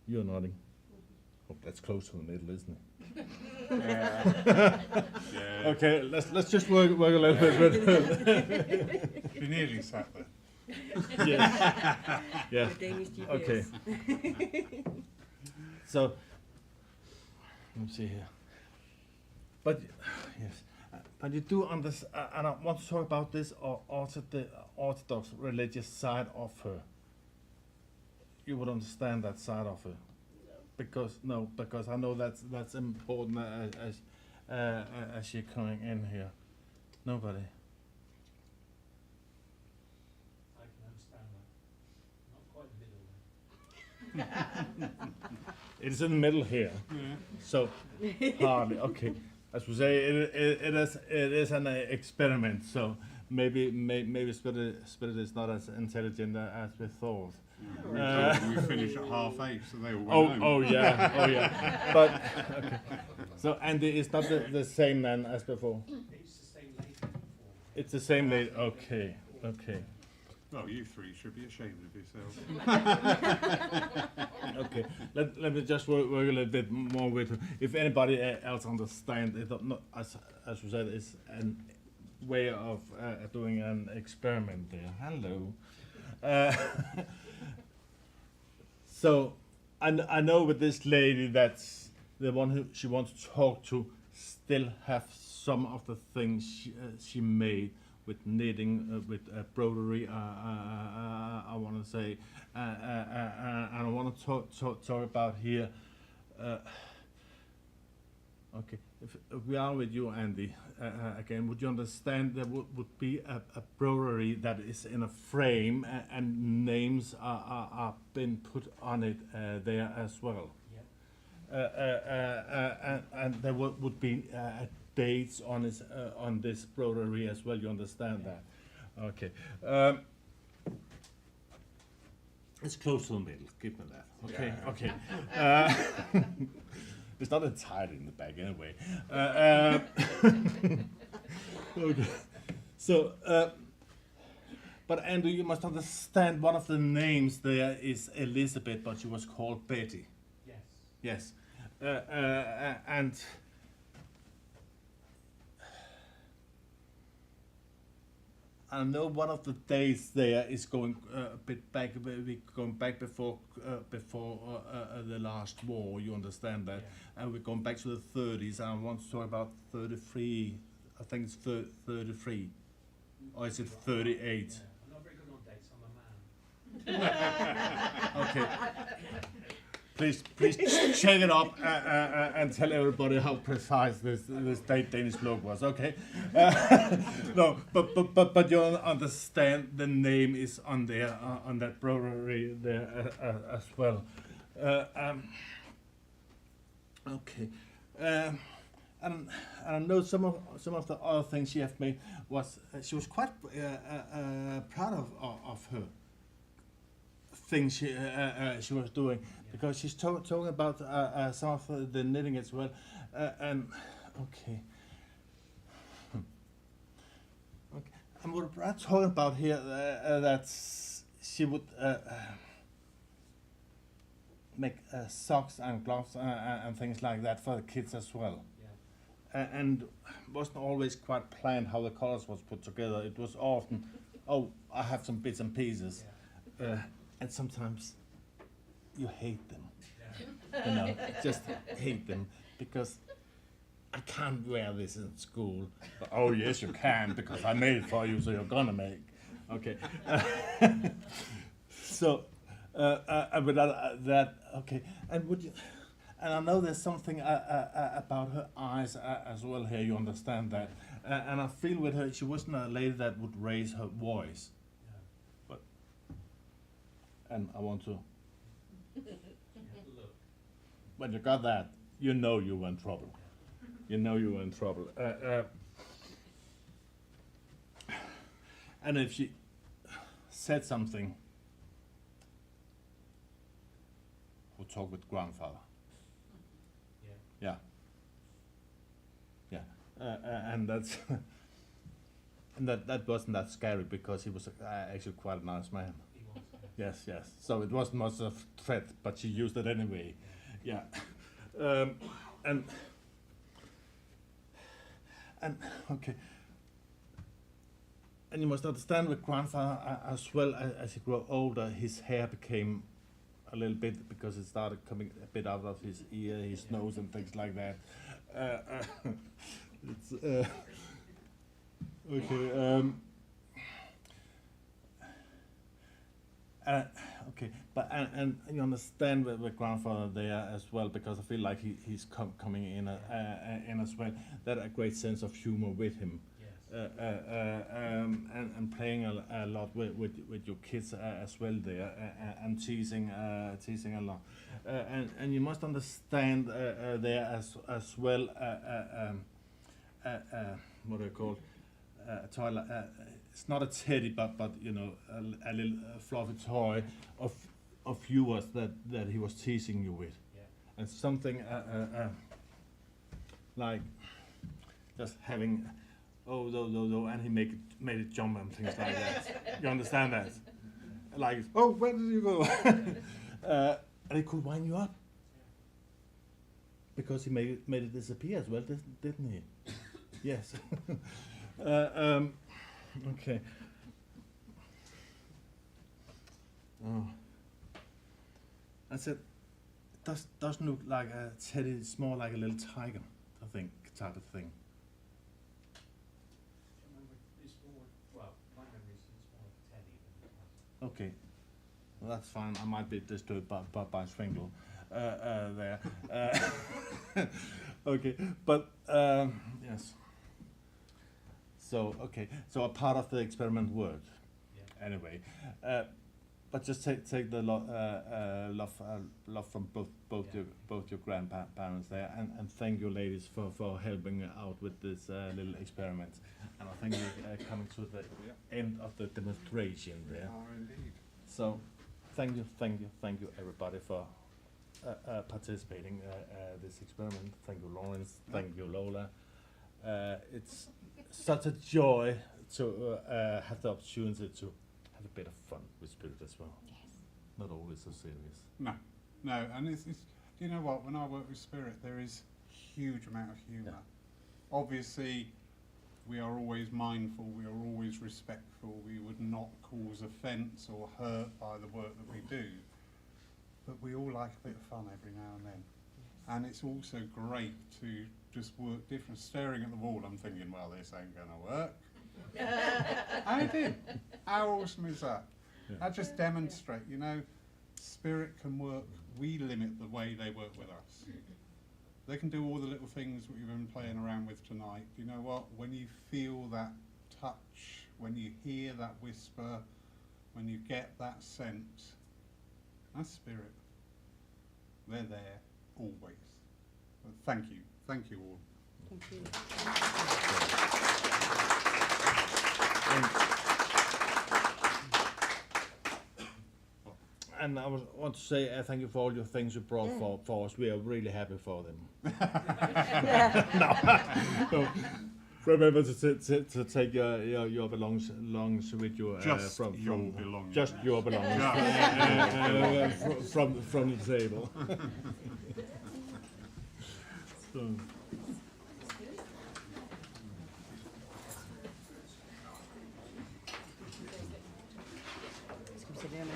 You're nodding. Oh, that's close to the middle, isn't it? Yeah. Okay, let's just work a little bit with. You nearly sat there. Yes. Yeah. The Danish GPS. Okay. So, let me see here. But yes, but you do understand, and I want to talk about this also the Orthodox religious side of her. You would understand that side of her, because I know that's important as you're coming in here. Nobody. I can understand that. Not quite the middle though. It's in the middle here, Yeah. so hardly. Okay, as we say, it is an experiment. So maybe spirit is not as intelligent as we thought. We finish at 8:30, so they all went home. Oh yeah. But okay. So Andy is not the same then as before. It's the same lady before. It's the same lady. Okay. Well, you three should be ashamed of yourselves. Okay. Let me just work a little bit more with her. If anybody else understands it, not as you said, it's a way of doing an experiment there. Hello. So I know with this lady that's the one who she wants to talk to still have some of the things she made with knitting, with brodery. I want to say, and I want to talk about here. Okay, if we are with you, Andy, again, would you understand there would be a brodery that is in a frame and names are been put on it there as well? Yeah. And there would be dates on his on this brochure as well. You understand that? Okay. It's close to the middle. Give me that. Okay. Okay. It's not entirely in the back anyway. Okay. So, but Andrew, you must understand one of the names there is Elizabeth, but she was called Betty. Yes. Yes. And I know one of the days there is going a bit back. We're going back before the last war. You understand that, and we're going back to the 30s. And I want to talk about 33. I think it's 33, or is it 38? Yeah. I'm not very good on dates. I'm a man. Okay. Please check it up and tell everybody how precise this Danish bloke was. Okay. No, but you understand the name is on there on that brochure there as well. Okay. And I know some of the other things she have made was she was quite proud of her things she was doing, because she's talking about some of the knitting as well, and okay. Okay, and what I'm talking about here that she would make socks and gloves and things like that for the kids as well. And wasn't always quite planned how the colors was put together. It was often, oh, I have some bits and pieces, and sometimes you hate them, you know, just hate them, because I can't wear this in school. But, oh yes, you can, because I made it for you, so you're gonna make. Okay. So, without that, okay, and would you? And I know there's something about her eyes as well here, you understand that. And I feel with her, she wasn't a lady that would raise her voice. But, and I want to, when you got that, you know you were in trouble. You know you were in trouble. And if she said something, we'll talk with grandfather. Yeah, yeah, and that's and that wasn't that scary, because he was actually quite a nice man. He was. Yes, yes. So it wasn't much of a threat, but she used it anyway. Yeah, and okay, and you must understand with grandfather as well, as he grew older, his hair became a little bit, because it started coming a bit out of his ear, his nose, and things like that. It's okay. Okay, but and you understand with grandfather there as well, because I feel like he's coming in as well. That a great sense of humor with him. And playing a lot with your kids as well there, and teasing a lot, and you must understand there as well, what do I call a toy? It's not a teddy, but you know, a little fluffy toy of yours that he was teasing you with, and something like just having. Oh, no, and he made it jump and things like that. You understand that? Like, oh, where did you go? And he could wind you up, because he made it disappear as well, didn't he? Yes. Okay. Oh. I said, it doesn't look like a teddy. It's more like a little tiger, I think, type of thing. Okay, well, that's fine. I might be disturbed by Swingle there. Okay, but yes. So okay, so a part of the experiment worked. Anyway, but just take the love from both your grandparents there, and thank you ladies for helping out with this little experiment. And I think we're coming to the end of the demonstration there. are indeed. So thank you everybody for participating this experiment. Thank you Lawrence, thank you Lola. It's such a joy to have the opportunity to have a bit of fun with spirit as well. Yes. Not always so serious. No, and it's you know what? When I work with spirit, there is huge amount of humour. Yeah. Obviously, we are always mindful. We are always respectful. We would not cause offence or hurt by the work that we do. But we all like a bit of fun every now and then, and it's also great to just work different. Staring at the wall, I'm thinking, well, this ain't gonna work. And it did. How awesome is that? Yeah. That just demonstrate, you know, spirit can work. We limit the way they work with us. They can do all the little things that we've been playing around with tonight. You know what? When you feel that touch, when you hear that whisper, when you get that sense, that's spirit. They're there always. But thank you all. Thank you. And I want to say thank you for all your things you brought for us. We are really happy for them. So, remember to take your belongings with you. Just your belongings. Just your belongings from the table. So. Skal vi se der med?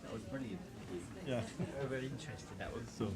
That was brilliant. Yeah. Very interesting. That was. So.